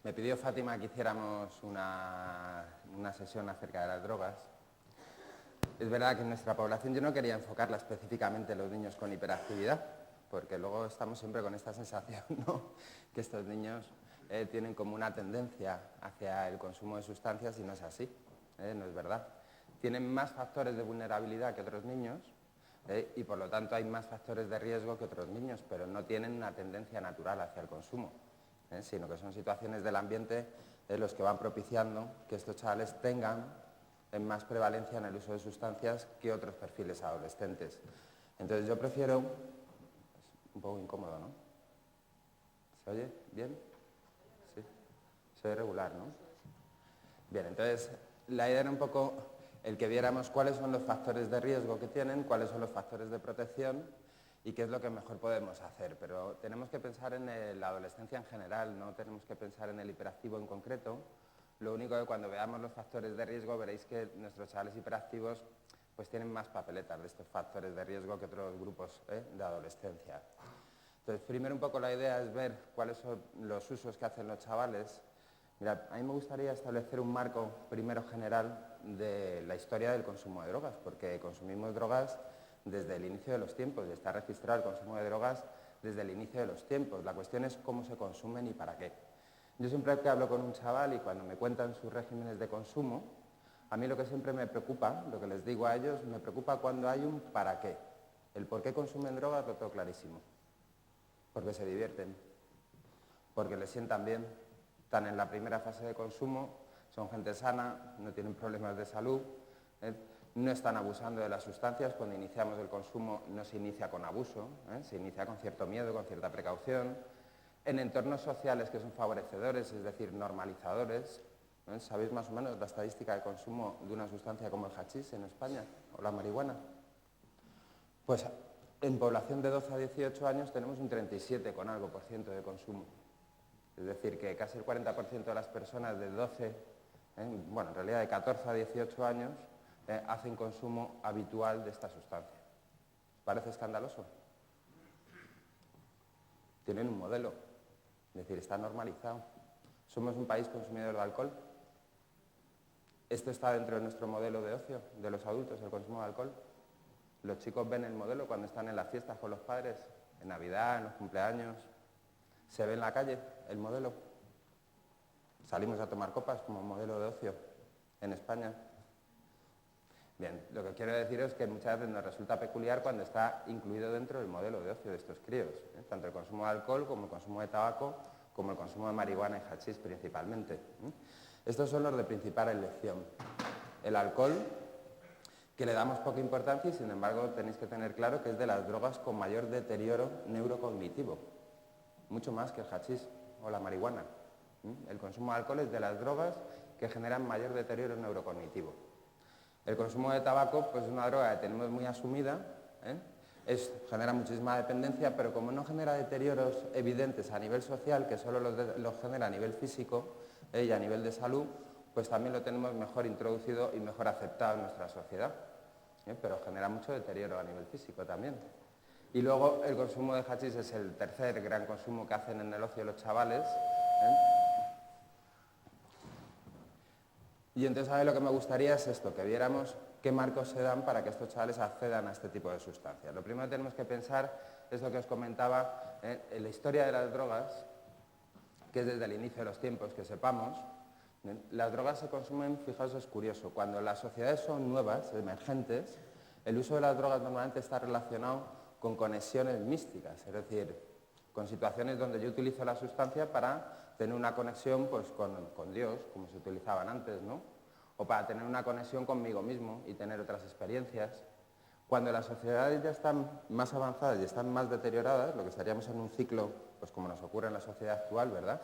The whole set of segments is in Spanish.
Me pidió Fátima que hiciéramos una sesión acerca de las drogas. Es verdad que en nuestra población yo no quería enfocarla específicamente en los niños con hiperactividad, porque luego estamos siempre con esta sensación, ¿no?, que estos niños tienen como una tendencia hacia el consumo de sustancias y no es así, no es verdad. Tienen más factores de vulnerabilidad que otros niños y por lo tanto hay más factores de riesgo que otros niños, pero no tienen una tendencia natural hacia el consumo, sino que son situaciones del ambiente los que van propiciando que estos chavales tengan más prevalencia en el uso de sustancias que otros perfiles adolescentes. Entonces yo prefiero... Es un poco incómodo, ¿no? ¿Se oye bien? Sí. Se oye regular, ¿no? Bien, entonces la idea era un poco el que viéramos cuáles son los factores de riesgo que tienen, cuáles son los factores de protección y qué es lo que mejor podemos hacer. Pero tenemos que pensar en la adolescencia en general, no tenemos que pensar en el hiperactivo en concreto. Lo único que cuando veamos los factores de riesgo veréis que nuestros chavales hiperactivos pues tienen más papeletas de estos factores de riesgo que otros grupos de adolescencia. Entonces, primero un poco la idea es ver cuáles son los usos que hacen los chavales. Mira, a mí me gustaría establecer un marco primero general de la historia del consumo de drogas, porque consumimos drogas desde el inicio de los tiempos y está registrado el consumo de drogas desde el inicio de los tiempos. La cuestión es cómo se consumen y para qué. Yo siempre que hablo con un chaval y cuando me cuentan sus regímenes de consumo, a mí lo que siempre me preocupa, lo que les digo a ellos, me preocupa cuando hay un para qué. El por qué consumen drogas lo tengo clarísimo. Porque se divierten, porque les sientan bien, están en la primera fase de consumo, son gente sana, no tienen problemas de salud, no están abusando de las sustancias. Cuando iniciamos el consumo no se inicia con abuso, se inicia con cierto miedo, con cierta precaución, en entornos sociales que son favorecedores, es decir, normalizadores. ¿Sabéis más o menos la estadística de consumo de una sustancia como el hachís en España o la marihuana? Pues en población de 12 a 18 años tenemos un 37 con algo % de consumo. Es decir, que casi el 40% de las personas de 12, bueno, en realidad de 14 a 18 años, hacen consumo habitual de esta sustancia. ¿Parece escandaloso? Tienen un modelo, es decir, está normalizado. Somos un país consumidor de alcohol. Esto está dentro de nuestro modelo de ocio, de los adultos, el consumo de alcohol. Los chicos ven el modelo cuando están en las fiestas con los padres, en Navidad, en los cumpleaños. Se ve en la calle el modelo. Salimos a tomar copas como modelo de ocio en España. Bien, lo que quiero decir es que muchas veces nos resulta peculiar cuando está incluido dentro del modelo de ocio de estos críos, tanto el consumo de alcohol como el consumo de tabaco, como el consumo de marihuana y hachís principalmente. Estos son los de principal elección. El alcohol, que le damos poca importancia y sin embargo tenéis que tener claro que es de las drogas con mayor deterioro neurocognitivo, mucho más que el hachís o la marihuana. El consumo de alcohol es de las drogas que generan mayor deterioro neurocognitivo. El consumo de tabaco pues es una droga que tenemos muy asumida, genera muchísima dependencia, pero como no genera deterioros evidentes a nivel social, que solo los genera a nivel físico y a nivel de salud, pues también lo tenemos mejor introducido y mejor aceptado en nuestra sociedad, pero genera mucho deterioro a nivel físico también. Y luego el consumo de hachís es el tercer gran consumo que hacen en el ocio los chavales. Y entonces a mí lo que me gustaría es esto, que viéramos qué marcos se dan para que estos chavales accedan a este tipo de sustancias. Lo primero que tenemos que pensar es lo que os comentaba, en la historia de las drogas, que es desde el inicio de los tiempos que sepamos. Las drogas se consumen, fijaos, es curioso, cuando las sociedades son nuevas, emergentes, el uso de las drogas normalmente está relacionado con conexiones místicas, es decir, con situaciones donde yo utilizo la sustancia para tener una conexión pues, con Dios, como se utilizaban antes, ¿no? O para tener una conexión conmigo mismo y tener otras experiencias. Cuando las sociedades ya están más avanzadas y están más deterioradas, lo que estaríamos en un ciclo, pues como nos ocurre en la sociedad actual, ¿verdad?,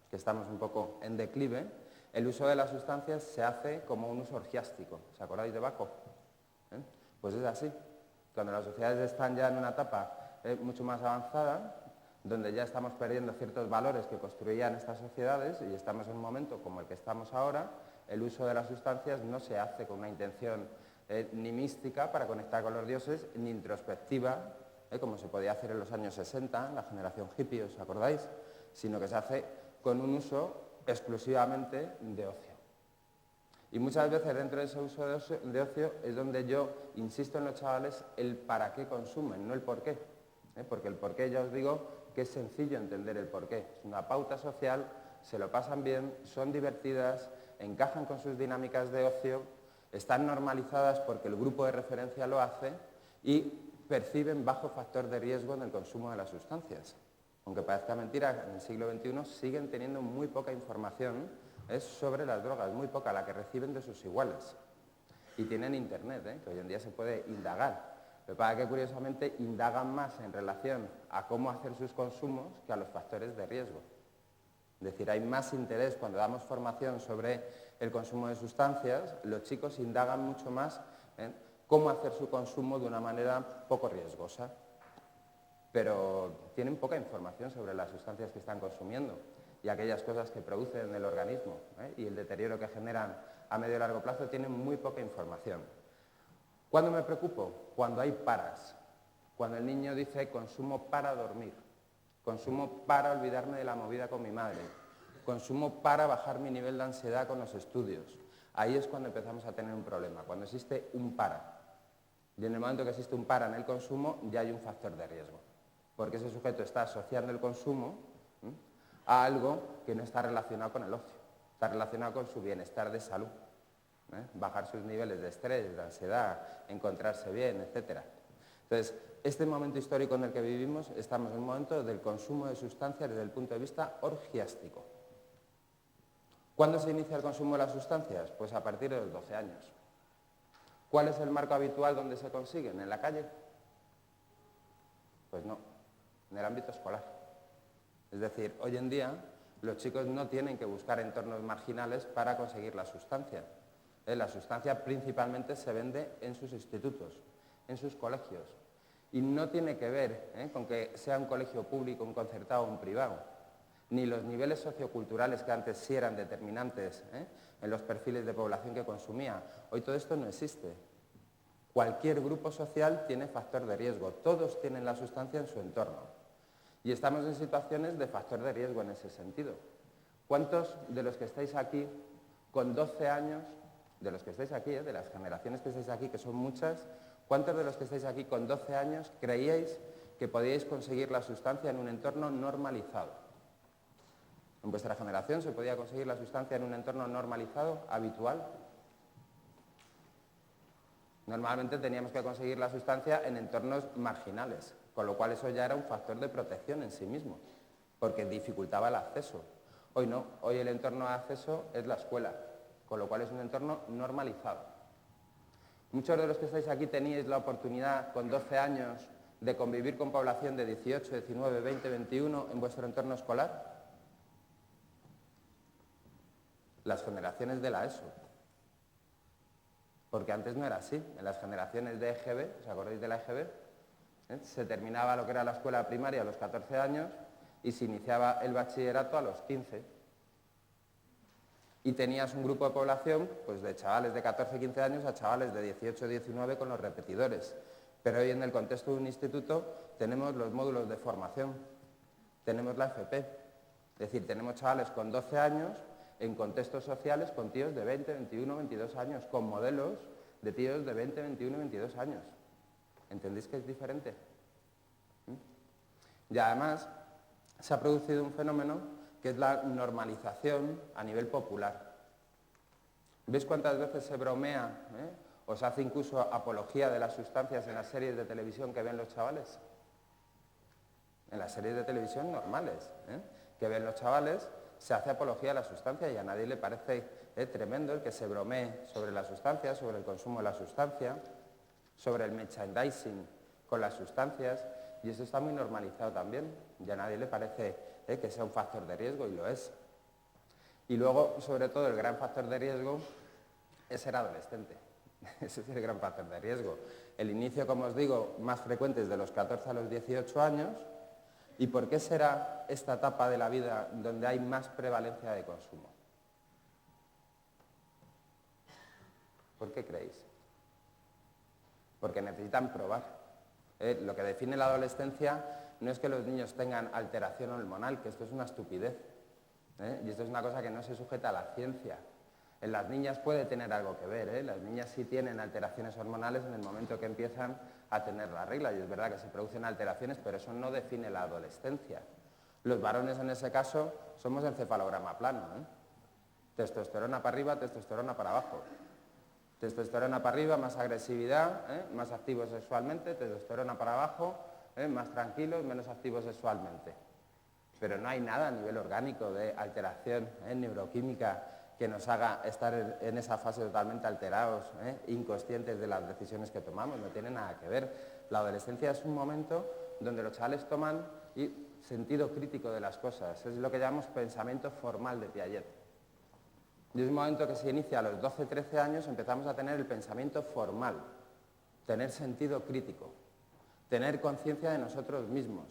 que estamos un poco en declive, el uso de las sustancias se hace como un uso orgiástico. ¿Os acordáis de Baco? Pues es así. Cuando las sociedades están ya en una etapa mucho más avanzada, donde ya estamos perdiendo ciertos valores que construían estas sociedades y estamos en un momento como el que estamos ahora, el uso de las sustancias no se hace con una intención ni mística para conectar con los dioses, ni introspectiva, como se podía hacer en los años 60, la generación hippie, ¿os acordáis? sino que se hace con un uso exclusivamente de ocio. Y muchas veces dentro de ese uso de ocio es donde yo insisto en los chavales el para qué consumen, no el por qué. Porque el por qué ya os digo que es sencillo entender el por qué. Es una pauta social, se lo pasan bien, son divertidas, encajan con sus dinámicas de ocio, están normalizadas porque el grupo de referencia lo hace y perciben bajo factor de riesgo en el consumo de las sustancias. Aunque parezca mentira, en el siglo XXI siguen teniendo muy poca información sobre las drogas, muy poca, la que reciben de sus iguales. Y tienen internet, que hoy en día se puede indagar. Lo que pasa es que curiosamente indagan más en relación a cómo hacer sus consumos que a los factores de riesgo. Es decir, hay más interés cuando damos formación sobre el consumo de sustancias, los chicos indagan mucho más en cómo hacer su consumo de una manera poco riesgosa. Pero tienen poca información sobre las sustancias que están consumiendo y aquellas cosas que producen en el organismo y el deterioro que generan a medio y largo plazo, tienen muy poca información. ¿Cuándo me preocupo? Cuando hay paras. Cuando el niño dice consumo para dormir, consumo para olvidarme de la movida con mi madre, consumo para bajar mi nivel de ansiedad con los estudios. Ahí es cuando empezamos a tener un problema, cuando existe un para. Y en el momento que existe un para en el consumo, ya hay un factor de riesgo. Porque ese sujeto está asociando el consumo a algo que no está relacionado con el ocio, está relacionado con su bienestar de salud. Bajar sus niveles de estrés, de ansiedad, encontrarse bien, etc. Entonces, este momento histórico en el que vivimos, estamos en un momento del consumo de sustancias desde el punto de vista orgiástico. ¿Cuándo se inicia el consumo de las sustancias? Pues a partir de los 12 años. ¿Cuál es el marco habitual donde se consiguen? ¿En la calle? Pues no, en el ámbito escolar. Es decir, hoy en día los chicos no tienen que buscar entornos marginales para conseguir la sustancia. La sustancia principalmente se vende en sus institutos, en sus colegios. Y no tiene que ver con que sea un colegio público, un concertado o un privado. Ni los niveles socioculturales que antes sí eran determinantes en los perfiles de población que consumía. Hoy todo esto no existe. Cualquier grupo social tiene factor de riesgo. Todos tienen la sustancia en su entorno. Y estamos en situaciones de factor de riesgo en ese sentido. ¿Cuántos de los que estáis aquí con 12 años, de los que estáis aquí, de las generaciones que estáis aquí, que son muchas, cuántos de los que estáis aquí con 12 años creíais que podíais conseguir la sustancia en un entorno normalizado? ¿En vuestra generación se podía conseguir la sustancia en un entorno normalizado, habitual? Normalmente teníamos que conseguir la sustancia en entornos marginales, con lo cual eso ya era un factor de protección en sí mismo, porque dificultaba el acceso. Hoy no, hoy el entorno de acceso es la escuela, con lo cual es un entorno normalizado. Muchos de los que estáis aquí teníais la oportunidad con 12 años de convivir con población de 18, 19, 20, 21 en vuestro entorno escolar. Las generaciones de la ESO. Porque antes no era así. En las generaciones de EGB, ¿os acordáis de la EGB? Se terminaba lo que era la escuela primaria a los 14 años y se iniciaba el bachillerato a los 15. Y tenías un grupo de población pues de chavales de 14, 15 años a chavales de 18, 19 con los repetidores. Pero hoy en el contexto de un instituto tenemos los módulos de formación, tenemos la FP. Es decir, tenemos chavales con 12 años en contextos sociales con tíos de 20, 21, 22 años, con modelos de tíos de 20, 21, 22 años. ¿Entendéis que es diferente? Y además se ha producido un fenómeno que es la normalización a nivel popular. ¿Veis cuántas veces se bromea o se hace incluso apología de las sustancias en las series de televisión que ven los chavales? En las series de televisión normales que ven los chavales se hace apología de la sustancia y a nadie le parece tremendo el que se bromee sobre la sustancia, sobre el consumo de la sustancia, sobre el merchandising con las sustancias, y eso está muy normalizado también, y a nadie le parece que sea un factor de riesgo, y lo es. Y luego, sobre todo, el gran factor de riesgo es ser adolescente. Ese es el gran factor de riesgo. El inicio, como os digo, más frecuente es de los 14 a los 18 años. ¿Y por qué será esta etapa de la vida donde hay más prevalencia de consumo? ¿Por qué creéis? Porque necesitan probar. Lo que define la adolescencia no es que los niños tengan alteración hormonal, que esto es una estupidez, ¿eh? Y esto es una cosa que no se sujeta a la ciencia. En las niñas puede tener algo que ver, ¿eh? Las niñas sí tienen alteraciones hormonales en el momento que empiezan a tener la regla, y es verdad que se producen alteraciones, pero eso no define la adolescencia. Los varones en ese caso somos encefalograma plano, ¿eh? Testosterona para arriba, testosterona para abajo. Testosterona para arriba, más agresividad, más activos sexualmente, testosterona para abajo, más tranquilos, menos activos sexualmente. Pero no hay nada a nivel orgánico de alteración neuroquímica que nos haga estar en esa fase totalmente alterados, inconscientes de las decisiones que tomamos, no tiene nada que ver. La adolescencia es un momento donde los chavales toman sentido crítico de las cosas, es lo que llamamos pensamiento formal de Piaget. Desde un momento que se inicia a los 12-13 años empezamos a tener el pensamiento formal, tener sentido crítico, tener conciencia de nosotros mismos,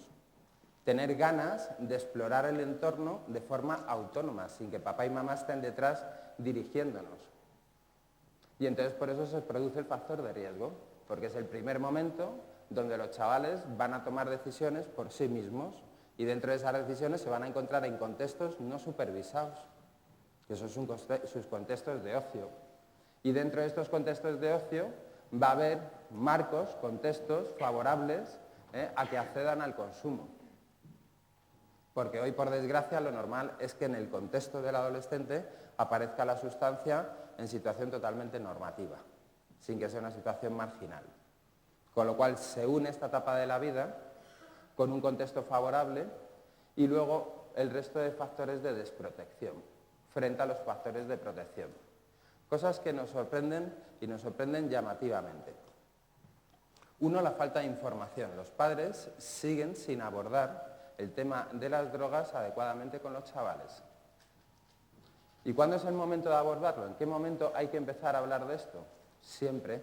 tener ganas de explorar el entorno de forma autónoma, sin que papá y mamá estén detrás dirigiéndonos. Y entonces por eso se produce el factor de riesgo, porque es el primer momento donde los chavales van a tomar decisiones por sí mismos y dentro de esas decisiones se van a encontrar en contextos no supervisados, que esos son sus contextos de ocio. Y dentro de estos contextos de ocio va a haber marcos, contextos favorables a que accedan al consumo. Porque hoy, por desgracia, lo normal es que en el contexto del adolescente aparezca la sustancia en situación totalmente normativa, sin que sea una situación marginal. Con lo cual se une esta etapa de la vida con un contexto favorable y luego el resto de factores de desprotección frente a los factores de protección. Cosas que nos sorprenden y nos sorprenden llamativamente. Uno, la falta de información. Los padres siguen sin abordar el tema de las drogas adecuadamente con los chavales. ¿Y cuándo es el momento de abordarlo? ¿En qué momento hay que empezar a hablar de esto? Siempre.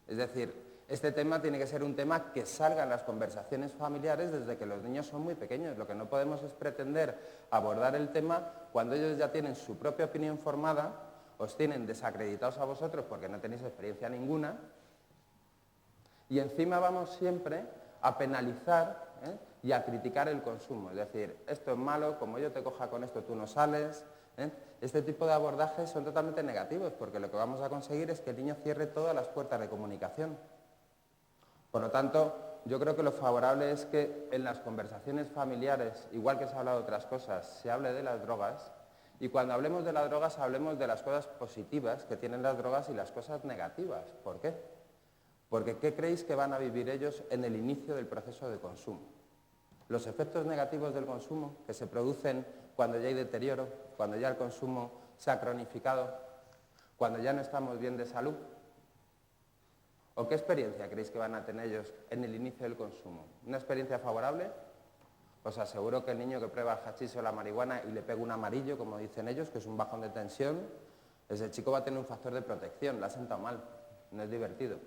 Es decir, este tema tiene que ser un tema que salga en las conversaciones familiares desde que los niños son muy pequeños. Lo que no podemos es pretender abordar el tema cuando ellos ya tienen su propia opinión formada, os tienen desacreditados a vosotros porque no tenéis experiencia ninguna, y encima vamos siempre a penalizar y a criticar el consumo. Es decir, esto es malo, como yo te coja con esto tú no sales. Este tipo de abordajes son totalmente negativos porque lo que vamos a conseguir es que el niño cierre todas las puertas de comunicación. Por lo tanto, yo creo que lo favorable es que en las conversaciones familiares, igual que se ha hablado de otras cosas, se hable de las drogas y cuando hablemos de las drogas hablemos de las cosas positivas que tienen las drogas y las cosas negativas. ¿Por qué? Porque ¿qué creéis que van a vivir ellos en el inicio del proceso de consumo? Los efectos negativos del consumo que se producen cuando ya hay deterioro, cuando ya el consumo se ha cronificado, cuando ya no estamos bien de salud. ¿O qué experiencia creéis que van a tener ellos en el inicio del consumo? ¿Una experiencia favorable? Os aseguro que el niño que prueba el hachís o la marihuana y le pega un amarillo, como dicen ellos, que es un bajón de tensión, ese chico va a tener un factor de protección, le ha sentado mal, no es divertido.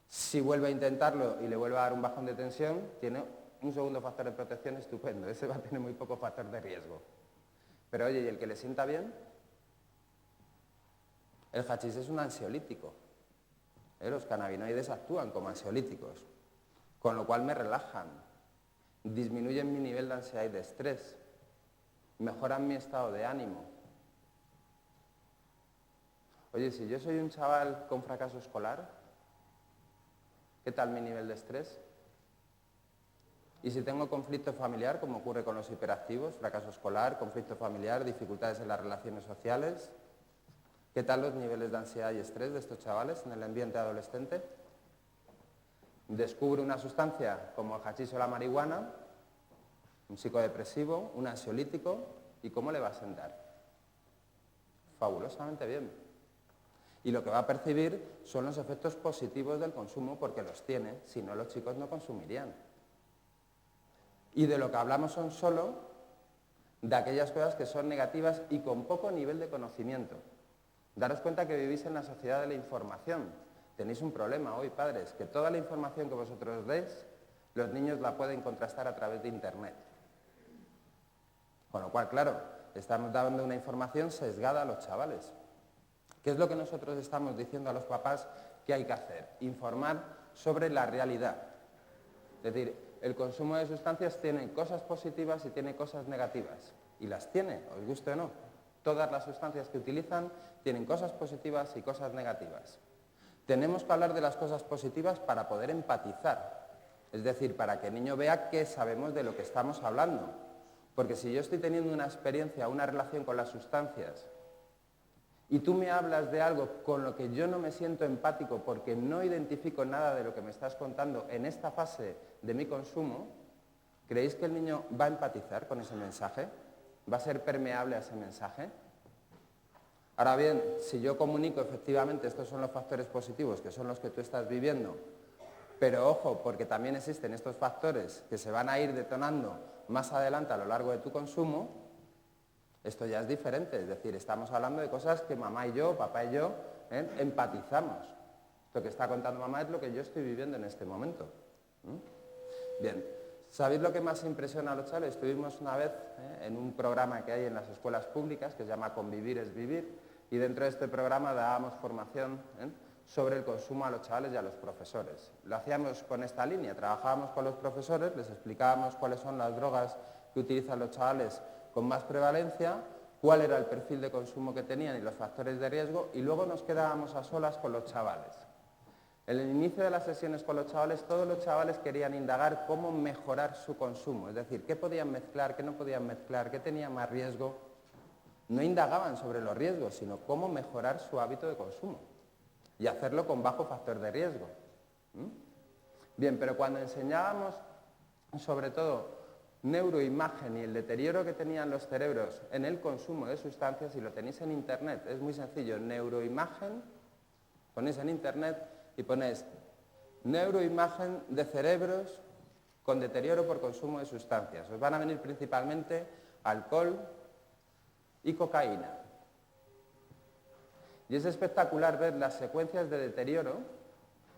Si vuelve a intentarlo y le vuelve a dar un bajón de tensión, tiene un segundo factor de protección estupendo. Ese va a tener muy poco factor de riesgo. Pero oye, ¿y el que le sienta bien? El hachís es un ansiolítico. Los cannabinoides actúan como ansiolíticos, con lo cual me relajan, disminuyen mi nivel de ansiedad y de estrés, mejoran mi estado de ánimo. Oye, si yo soy un chaval con fracaso escolar, ¿qué tal mi nivel de estrés? Y si tengo conflicto familiar, como ocurre con los hiperactivos, fracaso escolar, conflicto familiar, dificultades en las relaciones sociales, ¿qué tal los niveles de ansiedad y estrés de estos chavales en el ambiente adolescente? Descubre una sustancia como el hachís o la marihuana, un psicodepresivo, un ansiolítico, ¿y cómo le va a sentar? Fabulosamente bien. Y lo que va a percibir son los efectos positivos del consumo porque los tiene, si no los chicos no consumirían. Y de lo que hablamos son solo de aquellas cosas que son negativas y con poco nivel de conocimiento. Daros cuenta que vivís en la sociedad de la información. Tenéis un problema hoy, padres, que toda la información que vosotros deis, los niños la pueden contrastar a través de Internet. Con lo cual, claro, estamos dando una información sesgada a los chavales. ¿Qué es lo que nosotros estamos diciendo a los papás que hay que hacer? Informar sobre la realidad. Es decir, el consumo de sustancias tiene cosas positivas y tiene cosas negativas. Y las tiene, os guste o no. Todas las sustancias que utilizan tienen cosas positivas y cosas negativas. Tenemos que hablar de las cosas positivas para poder empatizar. Es decir, para que el niño vea que sabemos de lo que estamos hablando. Porque si yo estoy teniendo una experiencia, una relación con las sustancias, y tú me hablas de algo con lo que yo no me siento empático porque no identifico nada de lo que me estás contando en esta fase de mi consumo, ¿creéis que el niño va a empatizar con ese mensaje? ¿Va a ser permeable a ese mensaje? Ahora bien, si yo comunico efectivamente estos son los factores positivos, que son los que tú estás viviendo, pero ojo, porque también existen estos factores que se van a ir detonando más adelante a lo largo de tu consumo, esto ya es diferente, es decir, estamos hablando de cosas que mamá y yo, papá y yo, empatizamos. Lo que está contando mamá es lo que yo estoy viviendo en este momento. Bien, ¿sabéis lo que más impresiona a los chavales? Estuvimos una vez en un programa que hay en las escuelas públicas que se llama Convivir es Vivir, y dentro de este programa dábamos formación sobre el consumo a los chavales y a los profesores. Lo hacíamos con esta línea, trabajábamos con los profesores, les explicábamos cuáles son las drogas que utilizan los chavales con más prevalencia, cuál era el perfil de consumo que tenían y los factores de riesgo, y luego nos quedábamos a solas con los chavales. En el inicio de las sesiones con los chavales, todos los chavales querían indagar cómo mejorar su consumo, es decir, qué podían mezclar, qué no podían mezclar, qué tenía más riesgo. No indagaban sobre los riesgos, sino cómo mejorar su hábito de consumo y hacerlo con bajo factor de riesgo. Bien, pero cuando enseñábamos sobre todo neuroimagen y el deterioro que tenían los cerebros en el consumo de sustancias, y lo tenéis en internet, es muy sencillo, neuroimagen, ponéis en internet y ponéis neuroimagen de cerebros con deterioro por consumo de sustancias. Os van a venir principalmente alcohol y cocaína. Y es espectacular ver las secuencias de deterioro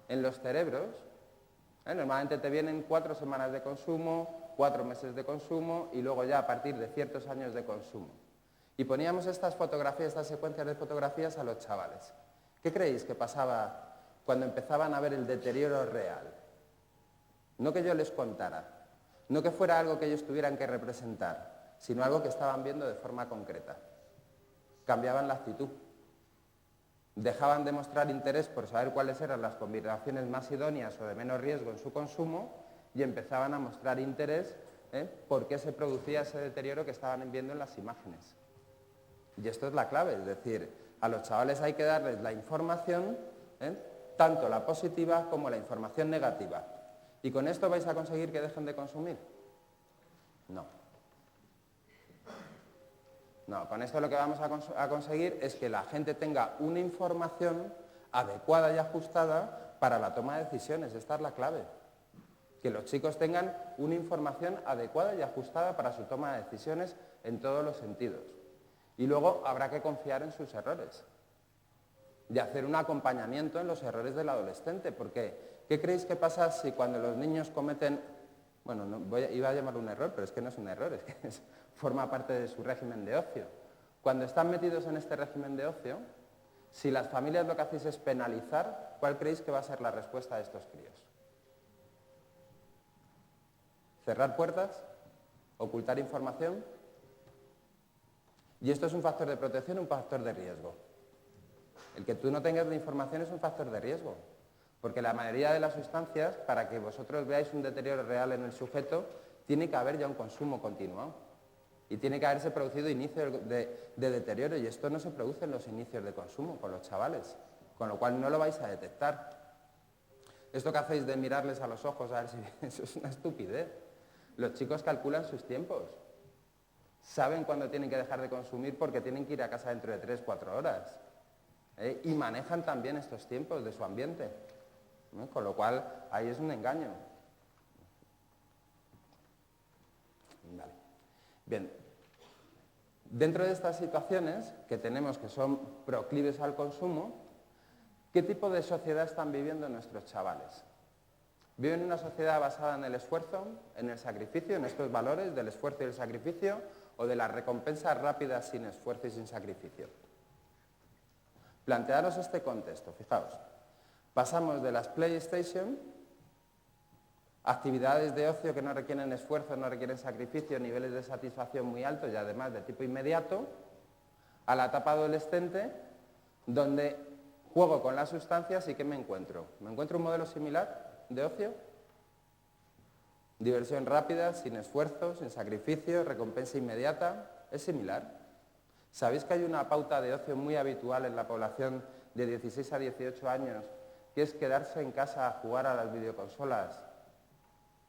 en los cerebros. Normalmente te vienen 4 semanas de consumo, 4 meses de consumo y luego ya a partir de ciertos años de consumo. Y poníamos estas fotografías, estas secuencias de fotografías a los chavales. ¿Qué creéis que pasaba cuando empezaban a ver el deterioro real? No que yo les contara, no que fuera algo que ellos tuvieran que representar, sino algo que estaban viendo de forma concreta. Cambiaban la actitud. Dejaban de mostrar interés por saber cuáles eran las combinaciones más idóneas o de menos riesgo en su consumo y empezaban a mostrar interés por qué se producía ese deterioro que estaban viendo en las imágenes. Y esto es la clave, es decir, a los chavales hay que darles la información, tanto la positiva como la información negativa. ¿Y con esto vais a conseguir que dejen de consumir? No. No, con esto lo que vamos a conseguir es que la gente tenga una información adecuada y ajustada para la toma de decisiones. Esta es la clave. Que los chicos tengan una información adecuada y ajustada para su toma de decisiones en todos los sentidos. Y luego habrá que confiar en sus errores. Y hacer un acompañamiento en los errores del adolescente. Porque, ¿qué creéis que pasa si cuando los niños cometen... Bueno, iba a llamarlo un error, pero es que no es un error, es que forma parte de su régimen de ocio. Cuando están metidos en este régimen de ocio, si las familias lo que hacéis es penalizar, ¿cuál creéis que va a ser la respuesta de estos críos? ¿Cerrar puertas? ¿Ocultar información? Y esto es un factor de protección, un factor de riesgo. El que tú no tengas la información es un factor de riesgo. Porque la mayoría de las sustancias, para que vosotros veáis un deterioro real en el sujeto, tiene que haber ya un consumo continuado. Y tiene que haberse producido inicio de deterioro, y esto no se produce en los inicios de consumo con los chavales, con lo cual no lo vais a detectar. Esto que hacéis de mirarles a los ojos a ver si... Eso es una estupidez. Los chicos calculan sus tiempos. Saben cuándo tienen que dejar de consumir porque tienen que ir a casa dentro de 3-4 horas. Y manejan también estos tiempos de su ambiente. Con lo cual, ahí es un engaño. Vale. Bien. Dentro de estas situaciones que tenemos que son proclives al consumo, ¿qué tipo de sociedad están viviendo nuestros chavales? ¿Viven en una sociedad basada en el esfuerzo, en el sacrificio, en estos valores del esfuerzo y el sacrificio, o de las recompensas rápidas sin esfuerzo y sin sacrificio? Plantearos este contexto, fijaos. Pasamos de las PlayStation Actividades de ocio que no requieren esfuerzo, no requieren sacrificio, niveles de satisfacción muy altos y además de tipo inmediato, a la etapa adolescente, donde juego con las sustancias y ¿qué me encuentro? ¿Me encuentro un modelo similar de ocio? Diversión rápida, sin esfuerzo, sin sacrificio, recompensa inmediata. ¿Es similar? ¿Sabéis que hay una pauta de ocio muy habitual en la población de 16 a 18 años, que es quedarse en casa a jugar a las videoconsolas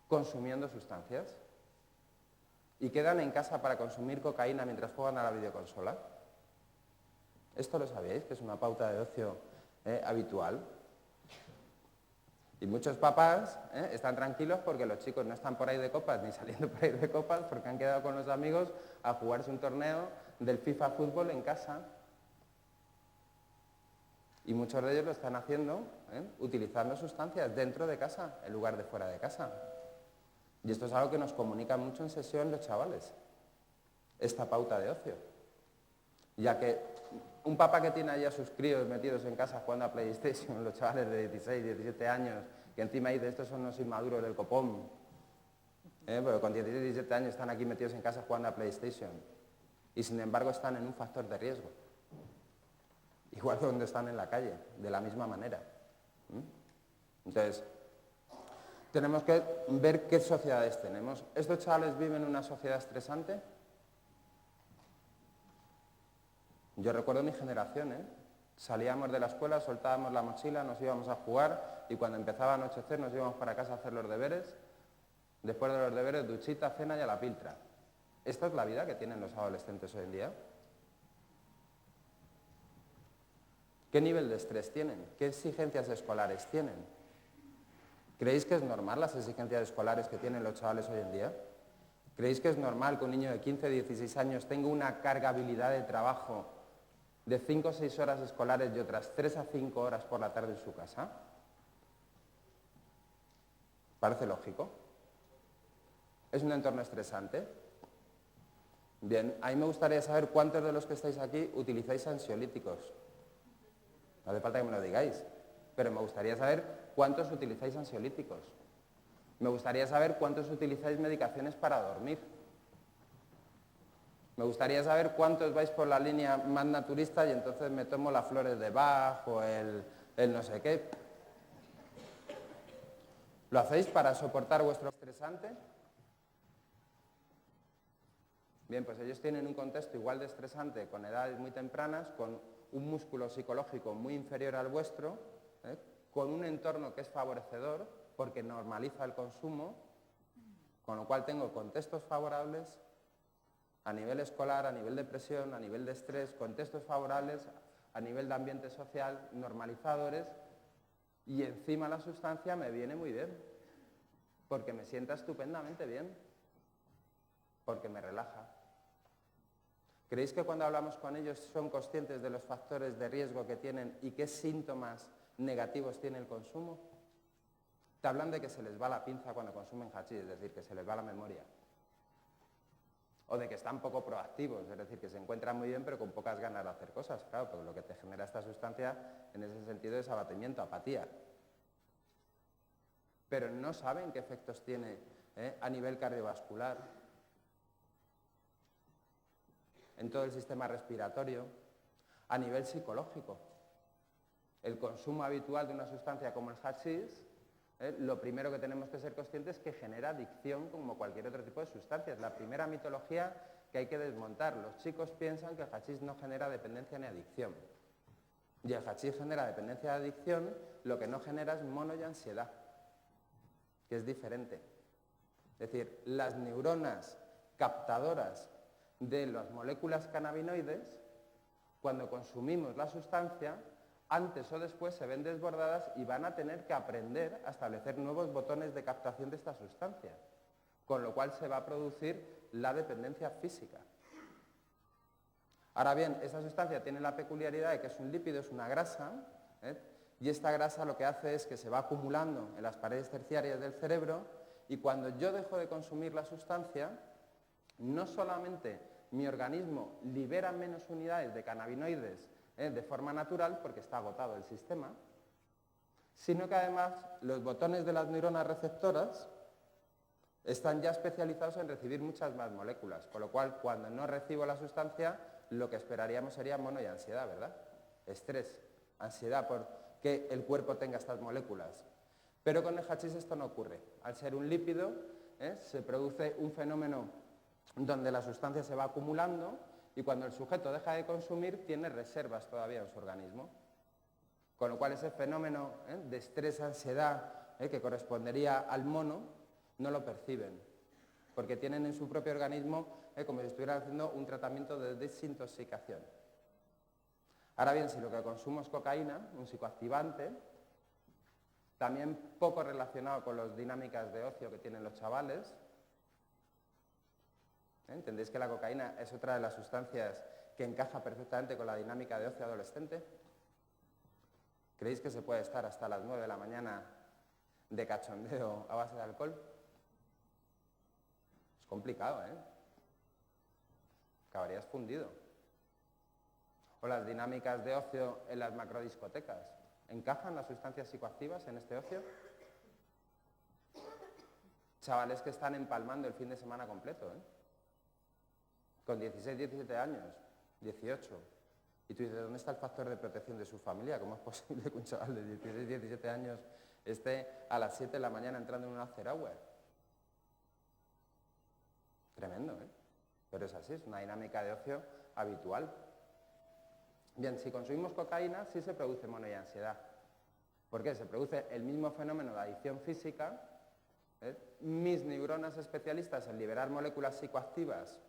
consumiendo sustancias? ¿Y quedan en casa para consumir cocaína mientras juegan a la videoconsola? ¿Esto lo sabéis, que es una pauta de ocio habitual? Y muchos papás están tranquilos porque los chicos no están por ahí de copas ni saliendo por ahí de copas porque han quedado con los amigos a jugarse un torneo del FIFA Fútbol en casa. Y muchos de ellos lo están haciendo utilizando sustancias dentro de casa en lugar de fuera de casa. Y esto es algo que nos comunican mucho en sesión los chavales, esta pauta de ocio. Ya que un papá que tiene ahí a sus críos metidos en casa jugando a PlayStation, los chavales de 16, 17 años, que encima dice, estos son los inmaduros del copón, pero con 16, 17 años están aquí metidos en casa jugando a PlayStation y sin embargo están en un factor de riesgo. Igual que donde están en la calle, de la misma manera. Entonces, tenemos que ver qué sociedades tenemos. ¿Estos chavales viven en una sociedad estresante? Yo recuerdo mi generación, salíamos de la escuela, soltábamos la mochila, nos íbamos a jugar y cuando empezaba a anochecer nos íbamos para casa a hacer los deberes. Después de los deberes, duchita, cena y a la piltra. ¿Esta es la vida que tienen los adolescentes hoy en día? ¿Qué nivel de estrés tienen? ¿Qué exigencias escolares tienen? ¿Creéis que es normal las exigencias escolares que tienen los chavales hoy en día? ¿Creéis que es normal que un niño de 15 o 16 años tenga una cargabilidad de trabajo de 5 o 6 horas escolares y otras 3 a 5 horas por la tarde en su casa? ¿Parece lógico? ¿Es un entorno estresante? Bien, a mí me gustaría saber cuántos de los que estáis aquí utilizáis ansiolíticos. No hace falta que me lo digáis, pero me gustaría saber cuántos utilizáis ansiolíticos. Me gustaría saber cuántos utilizáis medicaciones para dormir. Me gustaría saber cuántos vais por la línea más naturista y entonces me tomo las flores de Bach o el no sé qué. ¿Lo hacéis para soportar vuestro estresante? Bien, pues ellos tienen un contexto igual de estresante con edades muy tempranas, con un músculo psicológico muy inferior al vuestro, con un entorno que es favorecedor porque normaliza el consumo, con lo cual tengo contextos favorables a nivel escolar, a nivel de presión, a nivel de estrés, contextos favorables a nivel de ambiente social, normalizadores, y encima la sustancia me viene muy bien, porque me sienta estupendamente bien, porque me relaja. ¿Creéis que cuando hablamos con ellos son conscientes de los factores de riesgo que tienen y qué síntomas negativos tiene el consumo? Te hablan de que se les va la pinza cuando consumen hachís, es decir, que se les va la memoria. O de que están poco proactivos, es decir, que se encuentran muy bien pero con pocas ganas de hacer cosas, claro, porque lo que te genera esta sustancia en ese sentido es abatimiento, apatía. Pero no saben qué efectos tiene a nivel cardiovascular, en todo el sistema respiratorio, a nivel psicológico. El consumo habitual de una sustancia como el hachís, lo primero que tenemos que ser conscientes es que genera adicción como cualquier otro tipo de sustancias. La primera mitología que hay que desmontar. Los chicos piensan que el hachís no genera dependencia ni adicción. Y el hachís genera dependencia y adicción, lo que no genera es mono y ansiedad, que es diferente. Es decir, las neuronas captadoras de las moléculas cannabinoides, cuando consumimos la sustancia, antes o después se ven desbordadas y van a tener que aprender a establecer nuevos botones de captación de esta sustancia, con lo cual se va a producir la dependencia física. Ahora bien, esa sustancia tiene la peculiaridad de que es un lípido, es una grasa, y esta grasa lo que hace es que se va acumulando en las paredes terciarias del cerebro y cuando yo dejo de consumir la sustancia, no solamente mi organismo libera menos unidades de cannabinoides de forma natural, porque está agotado el sistema, sino que además los botones de las neuronas receptoras están ya especializados en recibir muchas más moléculas, con lo cual cuando no recibo la sustancia, lo que esperaríamos sería mono y ansiedad, ¿verdad? Estrés, ansiedad por que el cuerpo tenga estas moléculas. Pero con el hachís esto no ocurre. Al ser un lípido, se produce un fenómeno donde la sustancia se va acumulando y cuando el sujeto deja de consumir tiene reservas todavía en su organismo. Con lo cual ese fenómeno de estrés, ansiedad, que correspondería al mono, no lo perciben, porque tienen en su propio organismo como si estuvieran haciendo un tratamiento de desintoxicación. Ahora bien, si lo que consumo es cocaína, un psicoactivante, también poco relacionado con las dinámicas de ocio que tienen los chavales, ¿entendéis que la cocaína es otra de las sustancias que encaja perfectamente con la dinámica de ocio adolescente? ¿Creéis que se puede estar hasta las 9 de la mañana de cachondeo a base de alcohol? Es complicado, ¿eh? Acabarías fundido. O las dinámicas de ocio en las macrodiscotecas. ¿Encajan las sustancias psicoactivas en este ocio? Chavales que están empalmando el fin de semana completo, ¿eh? Con 16, 17 años, 18. Y tú dices, ¿dónde está el factor de protección de su familia? ¿Cómo es posible que un chaval de 16, 17 años esté a las 7 de la mañana entrando en un after hour? Tremendo, ¿eh? Pero es así, es una dinámica de ocio habitual. Bien, si consumimos cocaína, sí se produce mono y ansiedad. ¿Por qué? Se produce el mismo fenómeno de adicción física. Mis neuronas especialistas en liberar moléculas psicoactivas,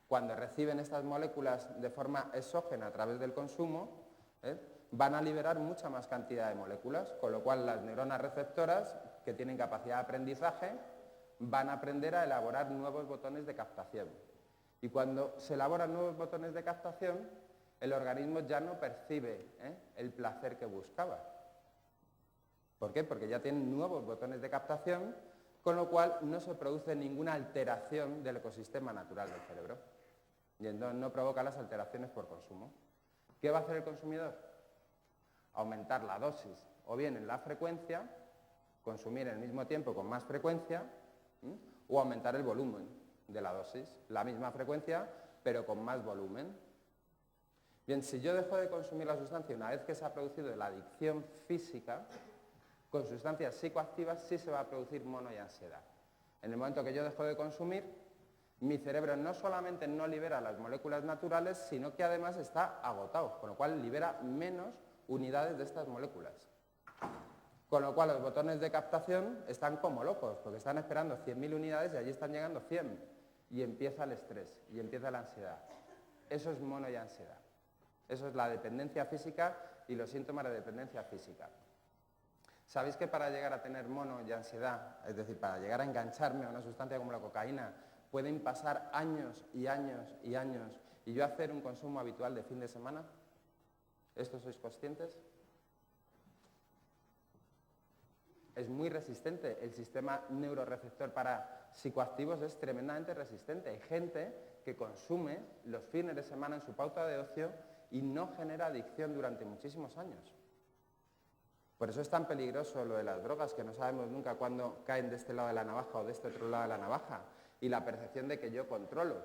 cuando reciben estas moléculas de forma exógena a través del consumo, van a liberar mucha más cantidad de moléculas, con lo cual las neuronas receptoras, que tienen capacidad de aprendizaje, van a aprender a elaborar nuevos botones de captación. Y cuando se elaboran nuevos botones de captación, el organismo ya no percibe el placer que buscaba. ¿Por qué? Porque ya tienen nuevos botones de captación, con lo cual no se produce ninguna alteración del ecosistema natural del cerebro. Y entonces no provoca las alteraciones por consumo. ¿Qué va a hacer el consumidor? Aumentar la dosis, o bien en la frecuencia, consumir en el mismo tiempo con más frecuencia, o aumentar el volumen de la dosis, la misma frecuencia, pero con más volumen. Bien, si yo dejo de consumir la sustancia una vez que se ha producido la adicción física, con sustancias psicoactivas sí se va a producir mono y ansiedad. En el momento que yo dejo de consumir, mi cerebro no solamente no libera las moléculas naturales, sino que además está agotado, con lo cual libera menos unidades de estas moléculas. Con lo cual los botones de captación están como locos, porque están esperando 100.000 unidades y allí están llegando 100. Y empieza el estrés, y empieza la ansiedad. Eso es mono y ansiedad. Eso es la dependencia física y los síntomas de dependencia física. ¿Sabéis que para llegar a tener mono y ansiedad, es decir, para llegar a engancharme a una sustancia como la cocaína, pueden pasar años y años y años y yo hacer un consumo habitual de fin de semana? ¿Esto sois conscientes? Es muy resistente. El sistema neuroreceptor para psicoactivos es tremendamente resistente. Hay gente que consume los fines de semana en su pauta de ocio y no genera adicción durante muchísimos años. Por eso es tan peligroso lo de las drogas, que no sabemos nunca cuándo caen de este lado de la navaja o de este otro lado de la navaja, y la percepción de que yo controlo.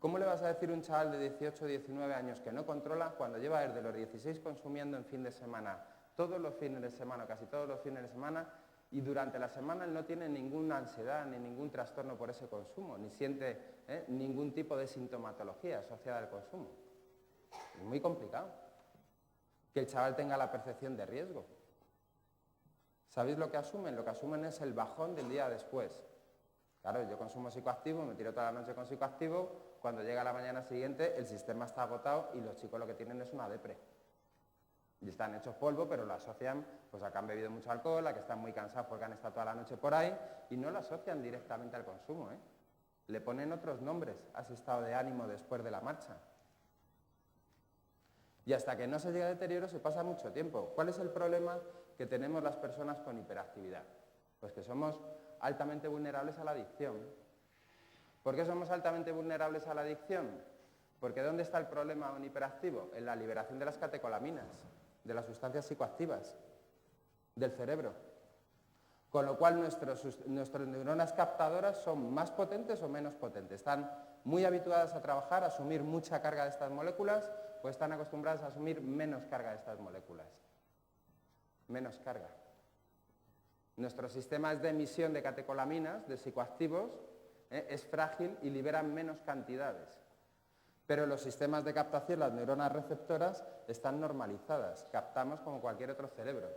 ¿Cómo le vas a decir a un chaval de 18 o 19 años que no controla cuando lleva desde los 16 consumiendo en fin de semana, todos los fines de semana, casi todos los fines de semana, y durante la semana él no tiene ninguna ansiedad ni ningún trastorno por ese consumo, ni siente ningún tipo de sintomatología asociada al consumo? Es muy complicado que el chaval tenga la percepción de riesgo. ¿Sabéis lo que asumen? Lo que asumen es el bajón del día después. Claro, yo consumo psicoactivo, me tiro toda la noche con psicoactivo, cuando llega la mañana siguiente el sistema está agotado y los chicos lo que tienen es una depre. Y están hechos polvo, pero lo asocian pues, a que han bebido mucho alcohol, a que están muy cansados porque han estado toda la noche por ahí, y no lo asocian directamente al consumo. Le ponen otros nombres a ese estado de ánimo después de la marcha. Y hasta que no se llega a deterioro se pasa mucho tiempo. ¿Cuál es el problema que tenemos las personas con hiperactividad? Pues que somos altamente vulnerables a la adicción. ¿Por qué somos altamente vulnerables a la adicción? Porque ¿dónde está el problema en hiperactivo? En la liberación de las catecolaminas, de las sustancias psicoactivas, del cerebro. Con lo cual nuestras neuronas captadoras son más potentes o menos potentes. Están muy habituadas a trabajar, a asumir mucha carga de estas moléculas, o están acostumbradas a asumir menos carga de estas moléculas. Menos carga. Nuestro sistema de emisión de catecolaminas, de psicoactivos, es frágil y liberan menos cantidades. Pero los sistemas de captación, las neuronas receptoras, están normalizadas. Captamos como cualquier otro cerebro.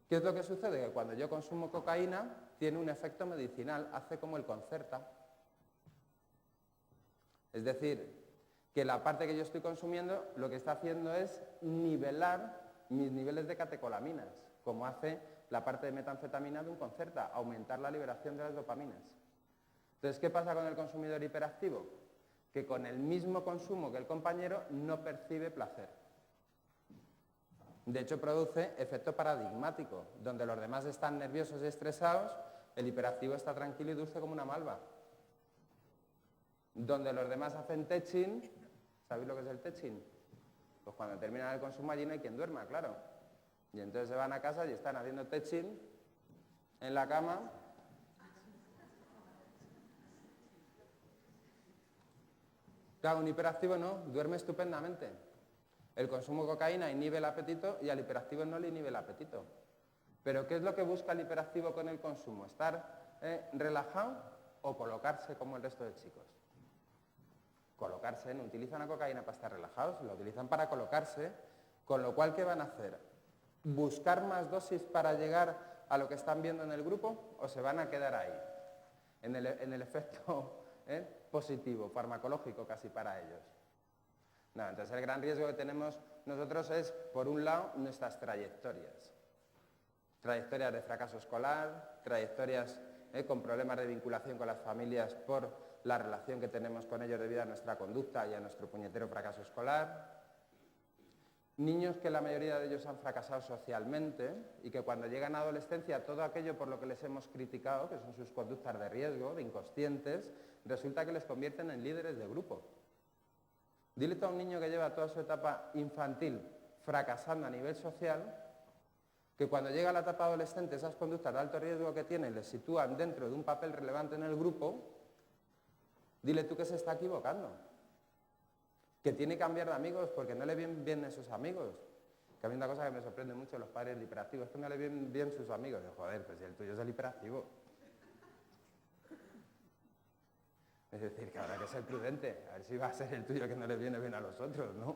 ¿Qué es lo que sucede? Que cuando yo consumo cocaína, tiene un efecto medicinal, hace como el Concerta. Es decir, que la parte que yo estoy consumiendo lo que está haciendo es nivelar mis niveles de catecolaminas, como hace la parte de metanfetamina de un Concerta, aumentar la liberación de las dopaminas. Entonces, ¿qué pasa con el consumidor hiperactivo? Que con el mismo consumo que el compañero no percibe placer. De hecho, produce efecto paradigmático, donde los demás están nerviosos y estresados, el hiperactivo está tranquilo y dulce como una malva. Donde los demás hacen teching, ¿sabéis lo que es el teching? Pues cuando terminan el consumo allí no hay quien duerma, claro. Y entonces se van a casa y están haciendo teching en la cama. Claro, un hiperactivo no, duerme estupendamente. El consumo de cocaína inhibe el apetito y al hiperactivo no le inhibe el apetito. Pero ¿qué es lo que busca el hiperactivo con el consumo? ¿Estar relajado o colocarse como el resto de chicos? Colocarse, no utilizan la cocaína para estar relajados, la utilizan para colocarse, con lo cual, ¿qué van a hacer? ¿Buscar más dosis para llegar a lo que están viendo en el grupo o se van a quedar ahí? En el efecto positivo, farmacológico casi para ellos. No, entonces el gran riesgo que tenemos nosotros es, por un lado, nuestras trayectorias. Trayectorias de fracaso escolar, trayectorias con problemas de vinculación con las familias por la relación que tenemos con ellos debido a nuestra conducta y a nuestro puñetero fracaso escolar. Niños que la mayoría de ellos han fracasado socialmente y que cuando llegan a adolescencia todo aquello por lo que les hemos criticado, que son sus conductas de riesgo, de inconscientes, resulta que les convierten en líderes de grupo. Dile a un niño que lleva toda su etapa infantil fracasando a nivel social, que cuando llega a la etapa adolescente esas conductas de alto riesgo que tiene les sitúan dentro de un papel relevante en el grupo, dile tú que se está equivocando, que tiene que cambiar de amigos porque no le vienen bien esos amigos. Que a mí una cosa que me sorprende mucho de los padres hiperactivos es que no le vienen bien sus amigos. Yo, joder, pues si el tuyo es el hiperactivo. Es decir, que habrá que ser prudente, a ver si va a ser el tuyo que no le viene bien a los otros, ¿no?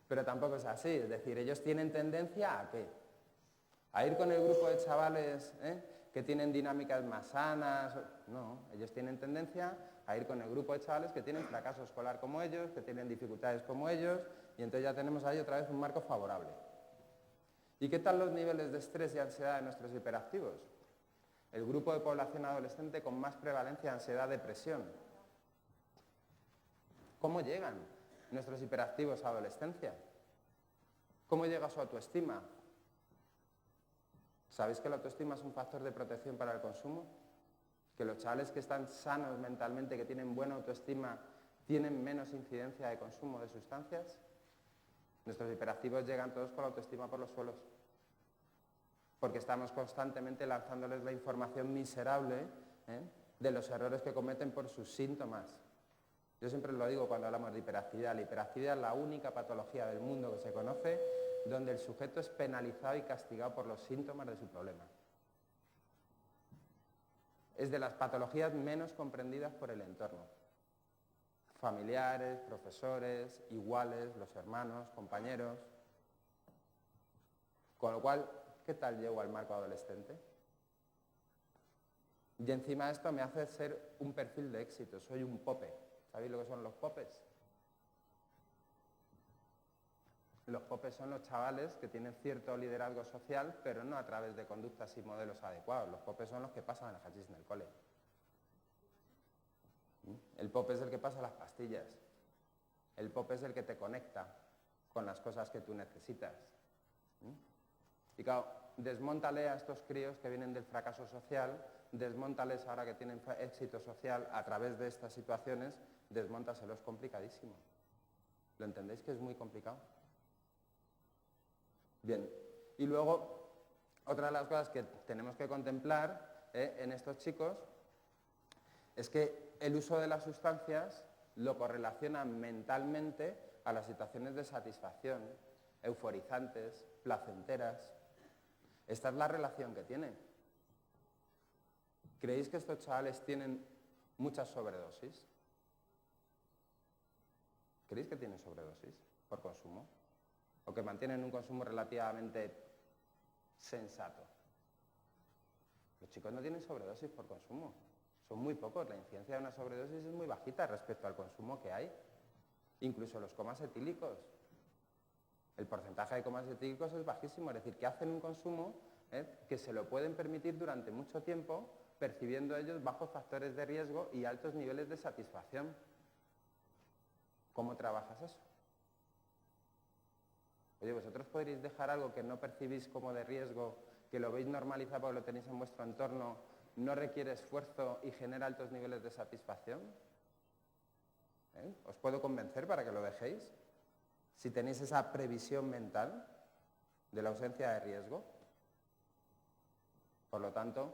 Pero tampoco es así, es decir, ellos tienen tendencia ¿a qué? A ir con el grupo de chavales que tienen dinámicas más sanas. No, ellos tienen tendencia a ir con el grupo de chavales que tienen fracaso escolar como ellos, que tienen dificultades como ellos, y entonces ya tenemos ahí otra vez un marco favorable. ¿Y qué tal los niveles de estrés y ansiedad de nuestros hiperactivos? El grupo de población adolescente con más prevalencia de ansiedad, depresión. ¿Cómo llegan nuestros hiperactivos a adolescencia? ¿Cómo llega su autoestima? ¿Sabéis que la autoestima es un factor de protección para el consumo? Que los chavales que están sanos mentalmente, que tienen buena autoestima, tienen menos incidencia de consumo de sustancias. Nuestros hiperactivos llegan todos con la autoestima por los suelos. Porque estamos constantemente lanzándoles la información miserable de los errores que cometen por sus síntomas. Yo siempre lo digo cuando hablamos de hiperactividad. La hiperactividad es la única patología del mundo que se conoce donde el sujeto es penalizado y castigado por los síntomas de su problema. Es de las patologías menos comprendidas por el entorno. Familiares, profesores, iguales, los hermanos, compañeros. Con lo cual, ¿qué tal llego al marco adolescente? Y encima esto me hace ser un perfil de éxito, soy un pope. ¿Sabéis lo que son los popes? Los popes son los chavales que tienen cierto liderazgo social, pero no a través de conductas y modelos adecuados. Los popes son los que pasan el hachís en el cole. El pope es el que pasa las pastillas. El pope es el que te conecta con las cosas que tú necesitas. Y claro, desmóntale a estos críos que vienen del fracaso social, desmóntales ahora que tienen éxito social a través de estas situaciones, desmóntaselo, es complicadísimo. ¿Lo entendéis que es muy complicado? Bien, y luego Otra de las cosas que tenemos que contemplar en estos chicos es que el uso de las sustancias lo correlacionan mentalmente a las situaciones de satisfacción, euforizantes, placenteras. Esta es la relación que tienen. ¿Creéis que estos chavales tienen muchas sobredosis? ¿Creéis que tienen sobredosis por consumo? ¿O que mantienen un consumo relativamente sensato? Los chicos no tienen sobredosis por consumo. Son muy pocos. La incidencia de una sobredosis es muy bajita respecto al consumo que hay. Incluso los comas etílicos. El porcentaje de comas etílicos es bajísimo. Es decir, que hacen un consumo que se lo pueden permitir durante mucho tiempo, percibiendo ellos bajos factores de riesgo y altos niveles de satisfacción. ¿Cómo trabajas eso? Oye, vosotros podréis dejar algo que no percibís como de riesgo, que lo veis normalizado porque lo tenéis en vuestro entorno, no requiere esfuerzo y genera altos niveles de satisfacción. ¿Os puedo convencer para que lo dejéis? Si tenéis esa previsión mental de la ausencia de riesgo. Por lo tanto,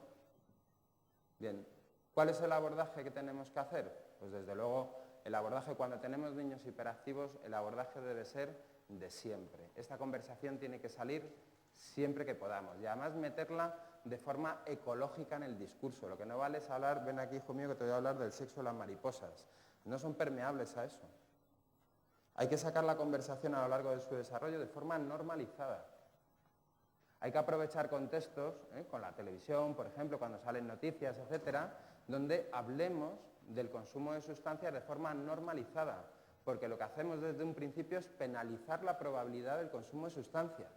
bien, ¿cuál es el abordaje que tenemos que hacer? Pues desde luego, el abordaje cuando tenemos niños hiperactivos, el abordaje debe ser de siempre. Esta conversación tiene que salir siempre que podamos y además meterla de forma ecológica en el discurso. Lo que no vale es hablar, ven aquí hijo mío que te voy a hablar del sexo de las mariposas. No son permeables a eso. Hay que sacar la conversación a lo largo de su desarrollo de forma normalizada. Hay que aprovechar contextos, con la televisión, por ejemplo, cuando salen noticias, etcétera, donde hablemos del consumo de sustancias de forma normalizada, porque lo que hacemos desde un principio es penalizar la probabilidad del consumo de sustancias.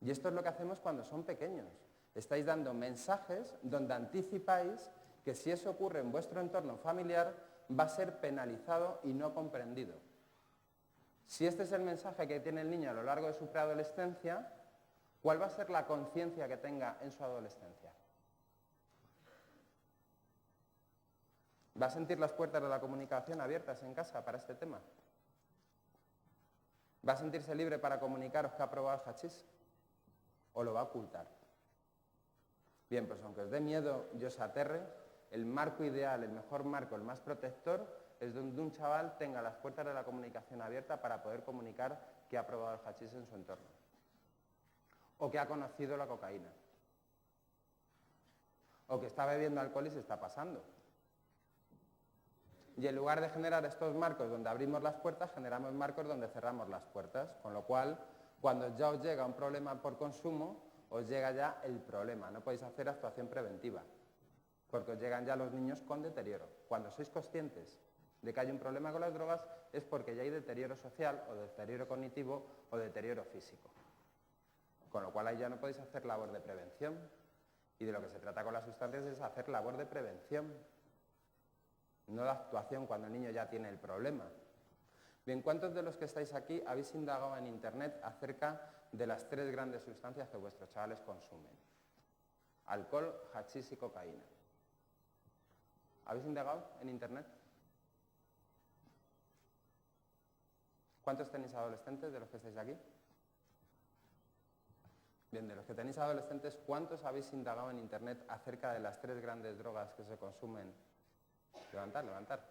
Y esto es lo que hacemos cuando son pequeños. Estáis dando mensajes donde anticipáis que si eso ocurre en vuestro entorno familiar va a ser penalizado y no comprendido. Si este es el mensaje que tiene el niño a lo largo de su preadolescencia, ¿cuál va a ser la conciencia que tenga en su adolescencia? ¿Va a sentir las puertas de la comunicación abiertas en casa para este tema? ¿Va a sentirse libre para comunicaros que ha probado el hachís? ¿O lo va a ocultar? Bien, pues aunque os dé miedo y os aterre, el marco ideal, el mejor marco, el más protector, es donde un chaval tenga las puertas de la comunicación abiertas para poder comunicar que ha probado el hachís en su entorno. O que ha conocido la cocaína. O que está bebiendo alcohol y se está pasando. Y en lugar de generar estos marcos donde abrimos las puertas, generamos marcos donde cerramos las puertas. Con lo cual, cuando ya os llega un problema por consumo, os llega ya el problema. No podéis hacer actuación preventiva, porque os llegan ya los niños con deterioro. Cuando sois conscientes de que hay un problema con las drogas, es porque ya hay deterioro social, o deterioro cognitivo, o deterioro físico. Con lo cual ahí ya no podéis hacer labor de prevención. Y de lo que se trata con las sustancias es hacer labor de prevención, no de actuación cuando el niño ya tiene el problema. Bien, ¿cuántos de los que estáis aquí habéis indagado en Internet acerca de las 3 grandes sustancias que vuestros chavales consumen? Alcohol, hachís y cocaína. ¿Habéis indagado en Internet? ¿Cuántos tenéis adolescentes de los que estáis aquí? Bien, de los que tenéis adolescentes, ¿cuántos habéis indagado en Internet acerca de las 3 grandes drogas que se consumen? Levantar, levantar.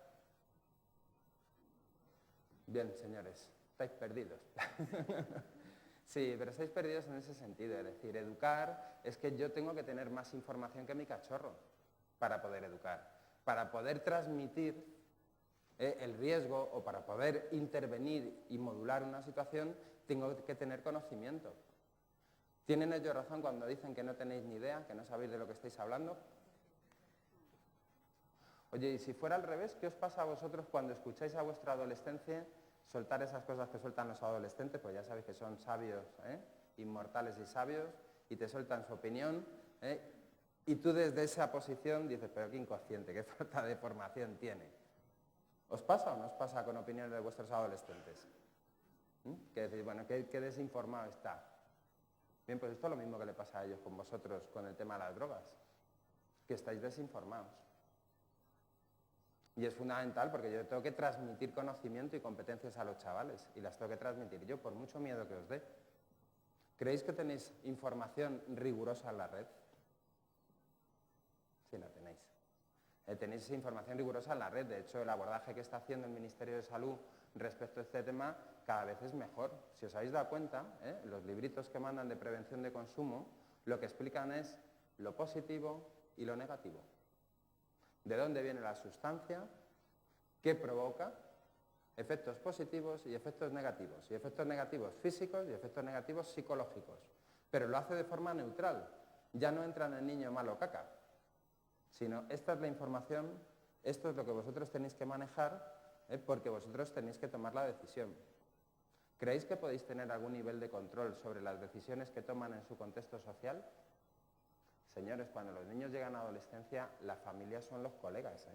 Bien, señores, estáis perdidos. Sí, pero estáis perdidos en ese sentido, es decir, educar es que yo tengo que tener más información que mi cachorro para poder educar, para poder transmitir el riesgo o para poder intervenir y modular una situación, tengo que tener conocimiento. ¿Tienen ellos razón cuando dicen que no tenéis ni idea, que no sabéis de lo que estáis hablando? Oye, y si fuera al revés, ¿qué os pasa a vosotros cuando escucháis a vuestra adolescencia soltar esas cosas que sueltan los adolescentes? Pues ya sabéis que son sabios, inmortales y sabios, y te sueltan su opinión, y tú desde esa posición dices, pero qué inconsciente, qué falta de formación tiene. ¿Os pasa o no os pasa con opiniones de vuestros adolescentes? Que decís, bueno, qué desinformado está. Bien, pues esto es lo mismo que le pasa a ellos con vosotros con el tema de las drogas, que estáis desinformados. Y es fundamental porque yo tengo que transmitir conocimiento y competencias a los chavales y las tengo que transmitir yo por mucho miedo que os dé. ¿Creéis que tenéis información rigurosa en la red? Sí, la tenéis. Tenéis esa información rigurosa en la red. De hecho, el abordaje que está haciendo el Ministerio de Salud respecto a este tema cada vez es mejor. Si os habéis dado cuenta, los libritos que mandan de prevención de consumo, lo que explican es lo positivo y lo negativo. De dónde viene la sustancia, qué provoca, efectos positivos y efectos negativos físicos y efectos negativos psicológicos. Pero lo hace de forma neutral. Ya no entra en el niño malo caca, sino esta es la información, esto es lo que vosotros tenéis que manejar, porque vosotros tenéis que tomar la decisión. ¿Creéis que podéis tener algún nivel de control sobre las decisiones que toman en su contexto social? Señores, cuando los niños llegan a la adolescencia, las familias son los colegas.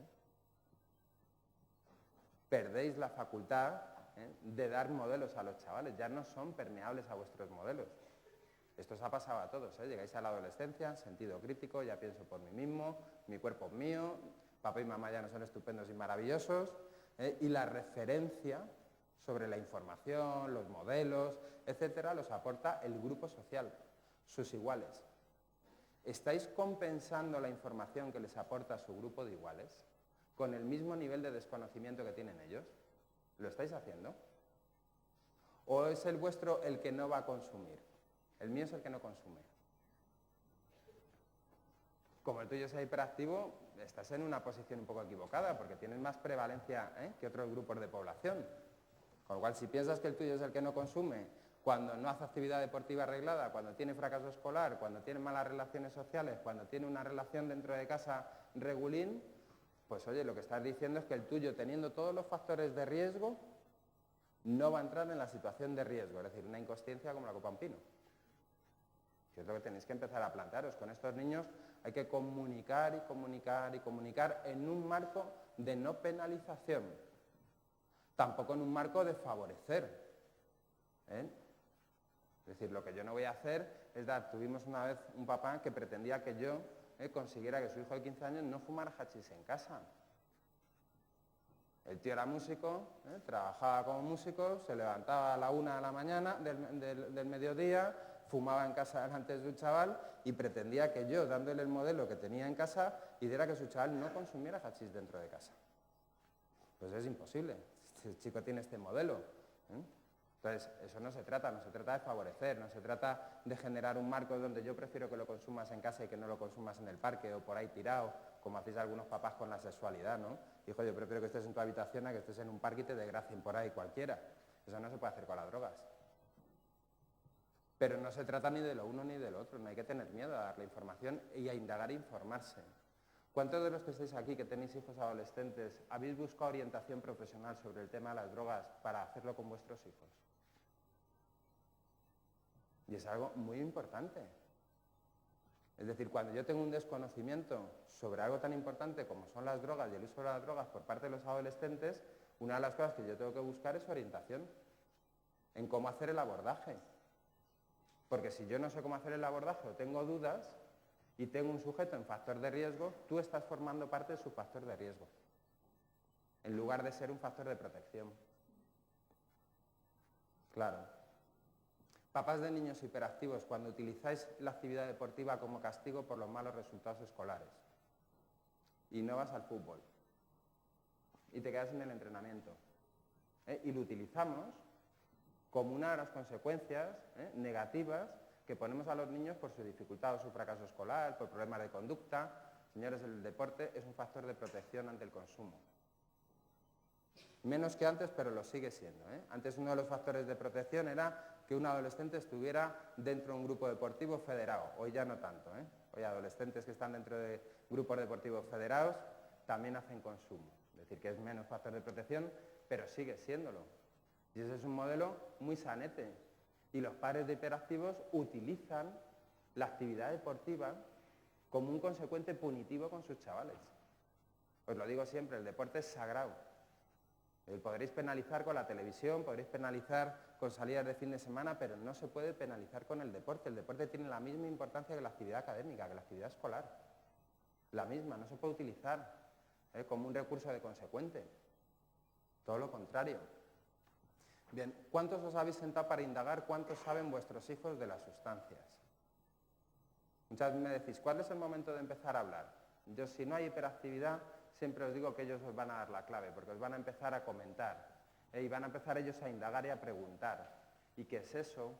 Perdéis la facultad de dar modelos a los chavales, ya no son permeables a vuestros modelos. Esto os ha pasado a todos, llegáis a la adolescencia, sentido crítico, ya pienso por mí mismo, mi cuerpo es mío, papá y mamá ya no son estupendos y maravillosos, y la referencia sobre la información, los modelos, etcétera, los aporta el grupo social, sus iguales. ¿Estáis compensando la información que les aporta su grupo de iguales con el mismo nivel de desconocimiento que tienen ellos? ¿Lo estáis haciendo? ¿O es el vuestro el que no va a consumir? El mío es el que no consume. Como el tuyo sea hiperactivo, estás en una posición un poco equivocada porque tienes más prevalencia que otros grupos de población. Con lo cual, si piensas que el tuyo es el que no consume, cuando no hace actividad deportiva arreglada, cuando tiene fracaso escolar, cuando tiene malas relaciones sociales, cuando tiene una relación dentro de casa regulín, pues oye, lo que estás diciendo es que el tuyo, teniendo todos los factores de riesgo, no va a entrar en la situación de riesgo, es decir, una inconsciencia como la copa un pino. Que es lo que tenéis que empezar a plantearos. Con estos niños hay que comunicar y comunicar y comunicar en un marco de no penalización, tampoco en un marco de favorecer. Es decir, lo que yo no voy a hacer es tuvimos una vez un papá que pretendía que yo consiguiera que su hijo de 15 años no fumara hachís en casa. El tío era músico, trabajaba como músico, se levantaba a la 1 de la mañana del mediodía, fumaba en casa delante de su chaval y pretendía que yo, dándole el modelo que tenía en casa, hiciera que su chaval no consumiera hachís dentro de casa. Pues es imposible, este chico tiene este modelo. Entonces, eso no se trata de favorecer, no se trata de generar un marco donde yo prefiero que lo consumas en casa y que no lo consumas en el parque o por ahí tirado, como hacéis algunos papás con la sexualidad, ¿no? Hijo, yo prefiero que estés en tu habitación a que estés en un parque y te desgracien por ahí cualquiera. Eso no se puede hacer con las drogas. Pero no se trata ni de lo uno ni de lo otro, no hay que tener miedo a dar la información y a indagar e informarse. ¿Cuántos de los que estáis aquí, que tenéis hijos adolescentes, habéis buscado orientación profesional sobre el tema de las drogas para hacerlo con vuestros hijos? Y es algo muy importante. Es decir, cuando yo tengo un desconocimiento sobre algo tan importante como son las drogas y el uso de las drogas por parte de los adolescentes, una de las cosas que yo tengo que buscar es orientación en cómo hacer el abordaje. Porque si yo no sé cómo hacer el abordaje o tengo dudas y tengo un sujeto en factor de riesgo, tú estás formando parte de su factor de riesgo, en lugar de ser un factor de protección. Claro. Papás de niños hiperactivos, cuando utilizáis la actividad deportiva como castigo por los malos resultados escolares y no vas al fútbol y te quedas en el entrenamiento y lo utilizamos como una de las consecuencias negativas que ponemos a los niños por su dificultad o su fracaso escolar, por problemas de conducta. Señores, el deporte es un factor de protección ante el consumo. Menos que antes, pero lo sigue siendo. Antes uno de los factores de protección era que un adolescente estuviera dentro de un grupo deportivo federado. Hoy ya no tanto. Hoy adolescentes que están dentro de grupos deportivos federados también hacen consumo. Es decir, que es menos factor de protección, pero sigue siéndolo. Y ese es un modelo muy sanete. Y los padres de hiperactivos utilizan la actividad deportiva como un consecuente punitivo con sus chavales. Os lo digo siempre, el deporte es sagrado. Podréis penalizar con la televisión, podréis penalizar con salidas de fin de semana, pero no se puede penalizar con el deporte. El deporte tiene la misma importancia que la actividad académica, que la actividad escolar. La misma, no se puede utilizar como un recurso de consecuente. Todo lo contrario. Bien, ¿cuántos os habéis sentado para indagar cuántos saben vuestros hijos de las sustancias? Muchas veces me decís, ¿cuál es el momento de empezar a hablar? Yo, si no hay hiperactividad, siempre os digo que ellos os van a dar la clave, porque os van a empezar a comentar, y van a empezar ellos a indagar y a preguntar. ¿Y qué es eso?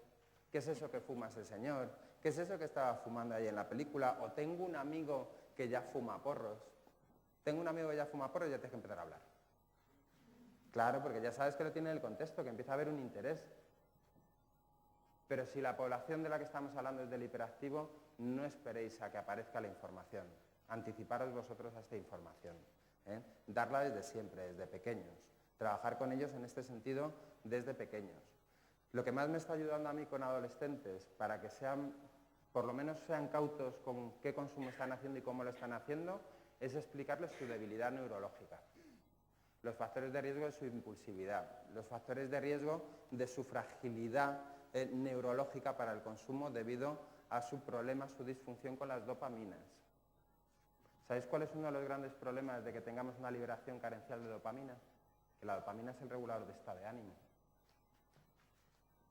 ¿Qué es eso que fuma ese señor? ¿Qué es eso que estaba fumando ahí en la película? O tengo un amigo que ya fuma porros. Tengo un amigo que ya fuma porros y ya tienes que empezar a hablar. Claro, porque ya sabes que lo tiene en el contexto, que empieza a haber un interés. Pero si la población de la que estamos hablando es del hiperactivo, no esperéis a que aparezca la información. Anticiparos vosotros a esta información. Darla desde siempre, desde pequeños. Trabajar con ellos en este sentido desde pequeños. Lo que más me está ayudando a mí con adolescentes, para que sean, por lo menos sean cautos con qué consumo están haciendo y cómo lo están haciendo, es explicarles su debilidad neurológica. Los factores de riesgo de su impulsividad, los factores de riesgo de su fragilidad neurológica para el consumo debido a su problema, su disfunción con las dopaminas. ¿Sabéis cuál es uno de los grandes problemas de que tengamos una liberación carencial de dopamina? Que la dopamina es el regulador de estado de ánimo.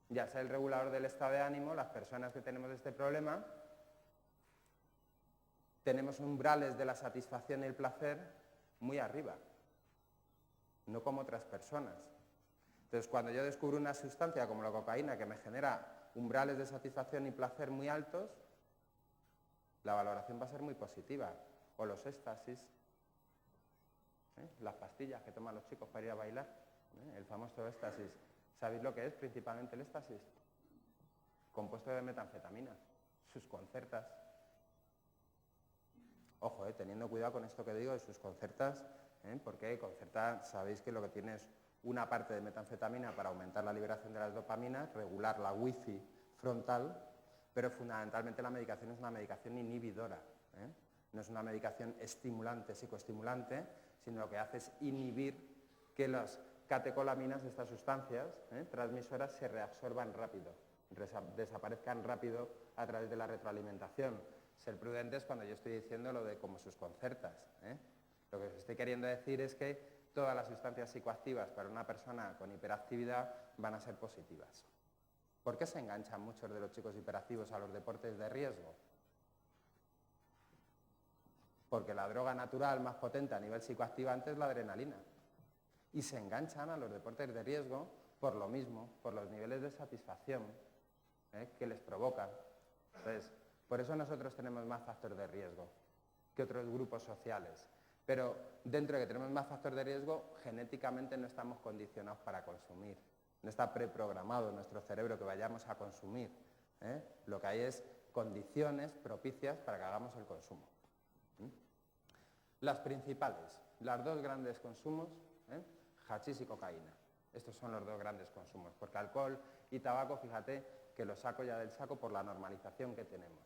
Ya sea el regulador del estado de ánimo, las personas que tenemos este problema tenemos umbrales de la satisfacción y el placer muy arriba, no como otras personas. Entonces, cuando yo descubro una sustancia como la cocaína que me genera umbrales de satisfacción y placer muy altos, la valoración va a ser muy positiva. O los éxtasis, las pastillas que toman los chicos para ir a bailar, el famoso éxtasis. ¿Sabéis lo que es principalmente el éxtasis? Compuesto de metanfetamina, sus concertas. Ojo, teniendo cuidado con esto que digo de sus concertas, porque concerta, sabéis que lo que tiene es una parte de metanfetamina para aumentar la liberación de las dopaminas, regular la wifi frontal, pero fundamentalmente la medicación es una medicación inhibidora. No es una medicación estimulante, psicoestimulante, sino lo que hace es inhibir que las catecolaminas, estas sustancias transmisoras, se reabsorban rápido, desaparezcan rápido a través de la retroalimentación. Ser prudentes cuando yo estoy diciendo lo de como sus concertas. Lo que os estoy queriendo decir es que todas las sustancias psicoactivas para una persona con hiperactividad van a ser positivas. ¿Por qué se enganchan muchos de los chicos hiperactivos a los deportes de riesgo? Porque la droga natural más potente a nivel psicoactivante es la adrenalina. Y se enganchan a los deportes de riesgo por lo mismo, por los niveles de satisfacción que les provocan. Entonces, por eso nosotros tenemos más factor de riesgo que otros grupos sociales. Pero dentro de que tenemos más factor de riesgo, genéticamente no estamos condicionados para consumir. No está preprogramado en nuestro cerebro que vayamos a consumir. Lo que hay es condiciones propicias para que hagamos el consumo. Las principales, las dos grandes consumos, hachís y cocaína. Estos son los dos grandes consumos, porque alcohol y tabaco, fíjate que lo saco ya del saco por la normalización que tenemos.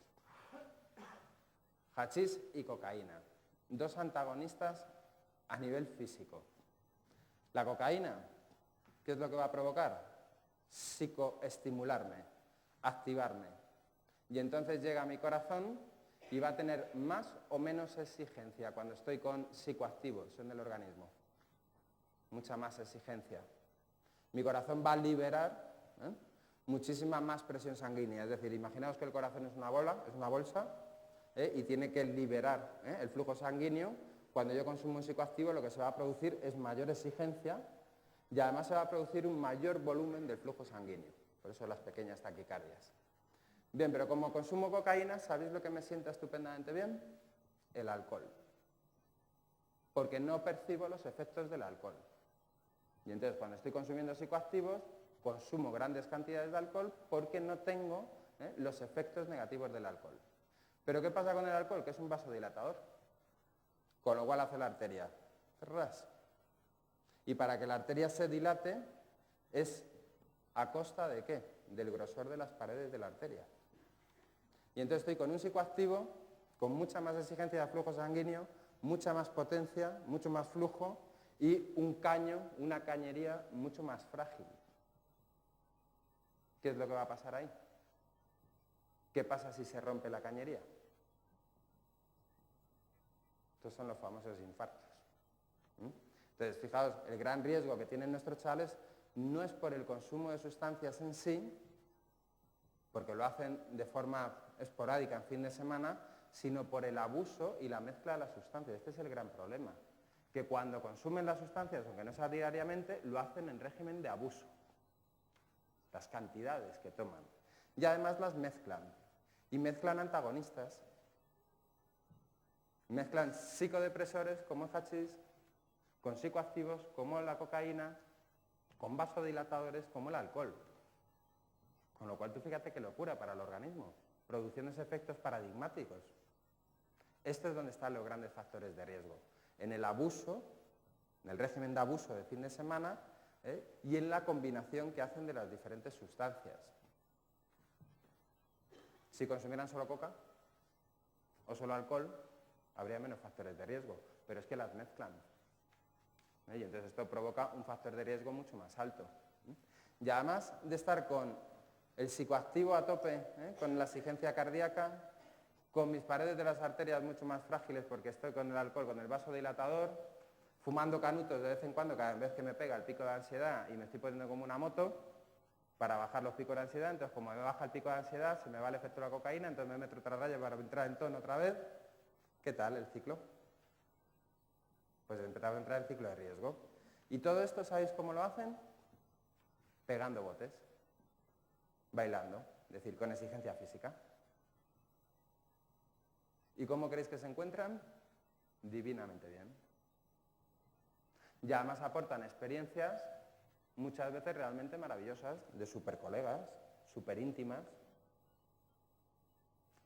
Hachís y cocaína, dos antagonistas a nivel físico. La cocaína, ¿qué es lo que va a provocar? Psicoestimularme, activarme. Y entonces llega a mi corazón y va a tener más o menos exigencia cuando estoy con psicoactivos en el organismo. Mucha más exigencia. Mi corazón va a liberar muchísima más presión sanguínea. Es decir, imaginaos que el corazón es una bola, es una bolsa, y tiene que liberar el flujo sanguíneo. Cuando yo consumo un psicoactivo, lo que se va a producir es mayor exigencia y además se va a producir un mayor volumen del flujo sanguíneo. Por eso las pequeñas taquicardias. Bien, pero como consumo cocaína, ¿sabéis lo que me sienta estupendamente bien? El alcohol. Porque no percibo los efectos del alcohol. Y entonces, cuando estoy consumiendo psicoactivos, consumo grandes cantidades de alcohol porque no tengo los efectos negativos del alcohol. ¿Pero qué pasa con el alcohol? Que es un vasodilatador. Con lo cual hace la arteria. ¡Ras! Y para que la arteria se dilate, es ¿a costa de qué? Del grosor de las paredes de la arteria. Y entonces estoy con un psicoactivo, con mucha más exigencia de flujo sanguíneo, mucha más potencia, mucho más flujo y un caño, una cañería mucho más frágil. ¿Qué es lo que va a pasar ahí? ¿Qué pasa si se rompe la cañería? Estos son los famosos infartos. Entonces, fijaos, el gran riesgo que tienen nuestros chavales no es por el consumo de sustancias en sí, porque lo hacen de forma esporádica en fin de semana, sino por el abuso y la mezcla de las sustancias. Este es el gran problema, que cuando consumen las sustancias, aunque no sea diariamente, lo hacen en régimen de abuso, las cantidades que toman. Y además las mezclan, y mezclan antagonistas. Mezclan psicodepresores como el hachís, con psicoactivos como la cocaína, con vasodilatadores como el alcohol. Con lo cual tú fíjate qué locura para el organismo, produciendo efectos paradigmáticos. Esto es donde están los grandes factores de riesgo, en el abuso, en el régimen de abuso de fin de semana, y en la combinación que hacen de las diferentes sustancias. Si consumieran solo coca o solo alcohol, habría menos factores de riesgo, pero es que las mezclan. Y entonces esto provoca un factor de riesgo mucho más alto. Y además de estar con el psicoactivo a tope, con la exigencia cardíaca, con mis paredes de las arterias mucho más frágiles porque estoy con el alcohol, con el vasodilatador, fumando canutos de vez en cuando cada vez que me pega el pico de ansiedad y me estoy poniendo como una moto para bajar los picos de ansiedad, entonces como me baja el pico de ansiedad, se me va el efecto de la cocaína, entonces me meto otra raya para entrar en tono otra vez. ¿Qué tal el ciclo? Pues empezamos a entrar en ciclo de riesgo. Y todo esto, ¿sabéis cómo lo hacen? Pegando botes, bailando, es decir, con exigencia física. ¿Y cómo creéis que se encuentran? Divinamente bien. Y además aportan experiencias muchas veces realmente maravillosas, de supercolegas, súper íntimas.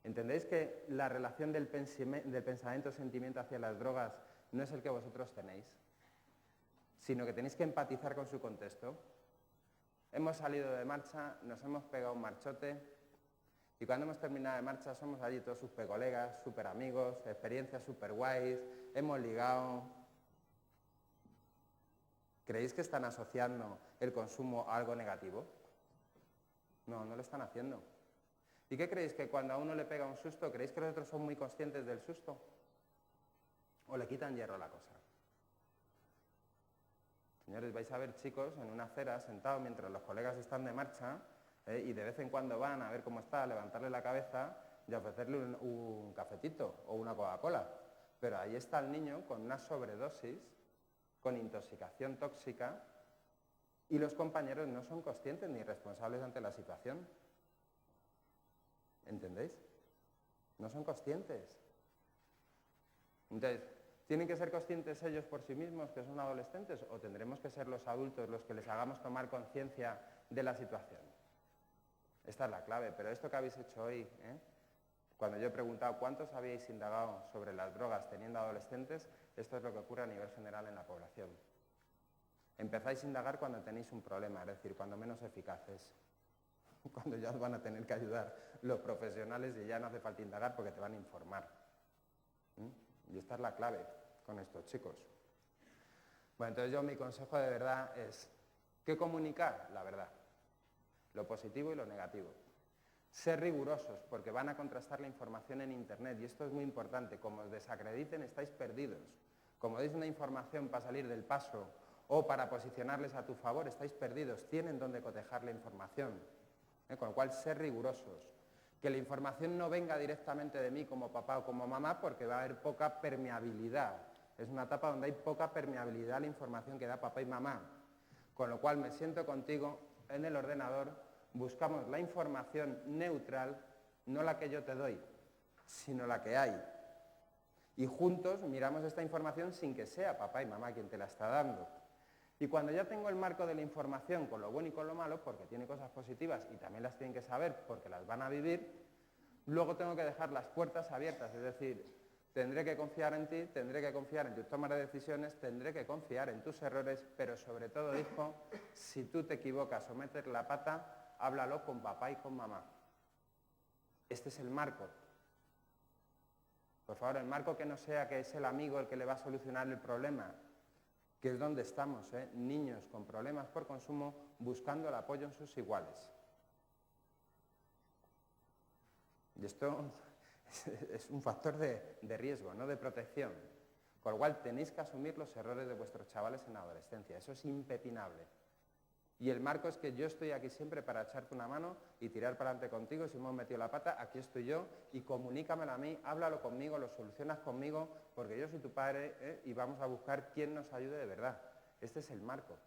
¿Entendéis que la relación del pensamiento-sentimiento hacia las drogas no es el que vosotros tenéis, sino que tenéis que empatizar con su contexto? Hemos salido de marcha, nos hemos pegado un marchote y cuando hemos terminado de marcha somos allí todos súper colegas, súper amigos, experiencias súper guays, hemos ligado. ¿Creéis que están asociando el consumo a algo negativo? No, no lo están haciendo. ¿Y qué creéis? ¿Que cuando a uno le pega un susto, creéis que los otros son muy conscientes del susto? ¿O le quitan hierro a la cosa? Señores, vais a ver chicos en una acera sentados mientras los colegas están de marcha y de vez en cuando van a ver cómo está, a levantarle la cabeza y a ofrecerle un cafetito o una Coca-Cola. Pero ahí está el niño con una sobredosis, con intoxicación tóxica, y los compañeros no son conscientes ni responsables ante la situación. ¿Entendéis? No son conscientes. Entonces, ¿tienen que ser conscientes ellos por sí mismos que son adolescentes o tendremos que ser los adultos los que les hagamos tomar conciencia de la situación? Esta es la clave, pero esto que habéis hecho hoy, cuando yo he preguntado cuántos habíais indagado sobre las drogas teniendo adolescentes, esto es lo que ocurre a nivel general en la población. Empezáis a indagar cuando tenéis un problema, es decir, cuando menos eficaces, cuando ya os van a tener que ayudar los profesionales y ya no hace falta indagar porque te van a informar. Y esta es la clave con estos chicos. Bueno, entonces yo mi consejo de verdad es que comunicar la verdad, lo positivo y lo negativo. Ser rigurosos porque van a contrastar la información en Internet y esto es muy importante. Como os desacrediten estáis perdidos. Como deis una información para salir del paso o para posicionarles a tu favor, estáis perdidos. Tienen donde cotejar la información. Con lo cual, ser rigurosos. Que la información no venga directamente de mí como papá o como mamá porque va a haber poca permeabilidad. Es una etapa donde hay poca permeabilidad a la información que da papá y mamá. Con lo cual me siento contigo en el ordenador, buscamos la información neutral, no la que yo te doy, sino la que hay. Y juntos miramos esta información sin que sea papá y mamá quien te la está dando. Y cuando ya tengo el marco de la información con lo bueno y con lo malo, porque tiene cosas positivas y también las tienen que saber porque las van a vivir, luego tengo que dejar las puertas abiertas, es decir, tendré que confiar en ti, tendré que confiar en tus tomas de decisiones, tendré que confiar en tus errores, pero sobre todo, hijo, si tú te equivocas o metes la pata, háblalo con papá y con mamá. Este es el marco. Por favor, el marco que no sea que es el amigo el que le va a solucionar el problema, que es donde estamos, niños con problemas por consumo buscando el apoyo en sus iguales. Y esto es un factor de riesgo, no de protección. Con lo cual tenéis que asumir los errores de vuestros chavales en la adolescencia, eso es impepinable. Y el marco es que yo estoy aquí siempre para echarte una mano y tirar para adelante contigo. Si hemos metido la pata, aquí estoy yo y comunícamelo a mí, háblalo conmigo, lo solucionas conmigo, porque yo soy tu padre, y vamos a buscar quién nos ayude de verdad. Este es el marco.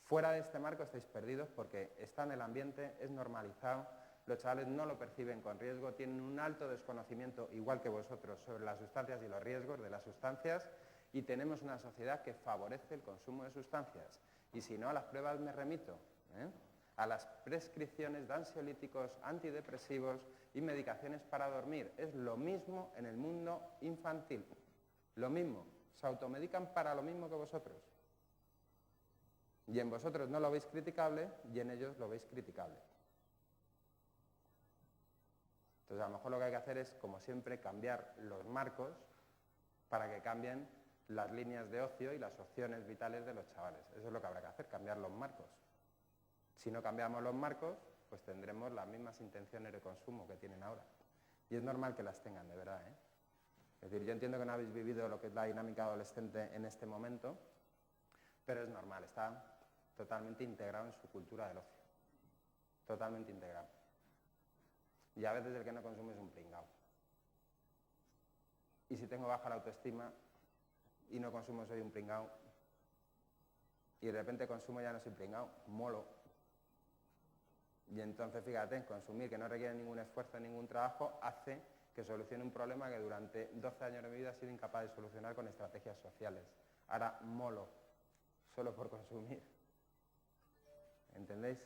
Fuera de este marco estáis perdidos porque está en el ambiente, es normalizado, los chavales no lo perciben con riesgo, tienen un alto desconocimiento, igual que vosotros, sobre las sustancias y los riesgos de las sustancias, y tenemos una sociedad que favorece el consumo de sustancias. Y si no, a las pruebas me remito, a las prescripciones de ansiolíticos, antidepresivos y medicaciones para dormir. Es lo mismo en el mundo infantil, lo mismo, se automedican para lo mismo que vosotros. Y en vosotros no lo veis criticable y en ellos lo veis criticable. Entonces, a lo mejor lo que hay que hacer es, como siempre, cambiar los marcos para que cambien las líneas de ocio y las opciones vitales de los chavales. Eso es lo que habrá que hacer, cambiar los marcos. Si no cambiamos los marcos, pues tendremos las mismas intenciones de consumo que tienen ahora. Y es normal que las tengan, de verdad, Es decir, yo entiendo que no habéis vivido lo que es la dinámica adolescente en este momento, pero es normal, está totalmente integrado en su cultura del ocio. Totalmente integrado. Y a veces el que no consume es un pringao. Y si tengo baja la autoestima y no consumo, soy un pringao. Y de repente consumo, ya no soy pringao, molo. Y entonces, fíjate, consumir, que no requiere ningún esfuerzo, ningún trabajo, hace que solucione un problema que durante 12 años de mi vida he sido incapaz de solucionar con estrategias sociales. Ahora molo, solo por consumir. ¿Entendéis?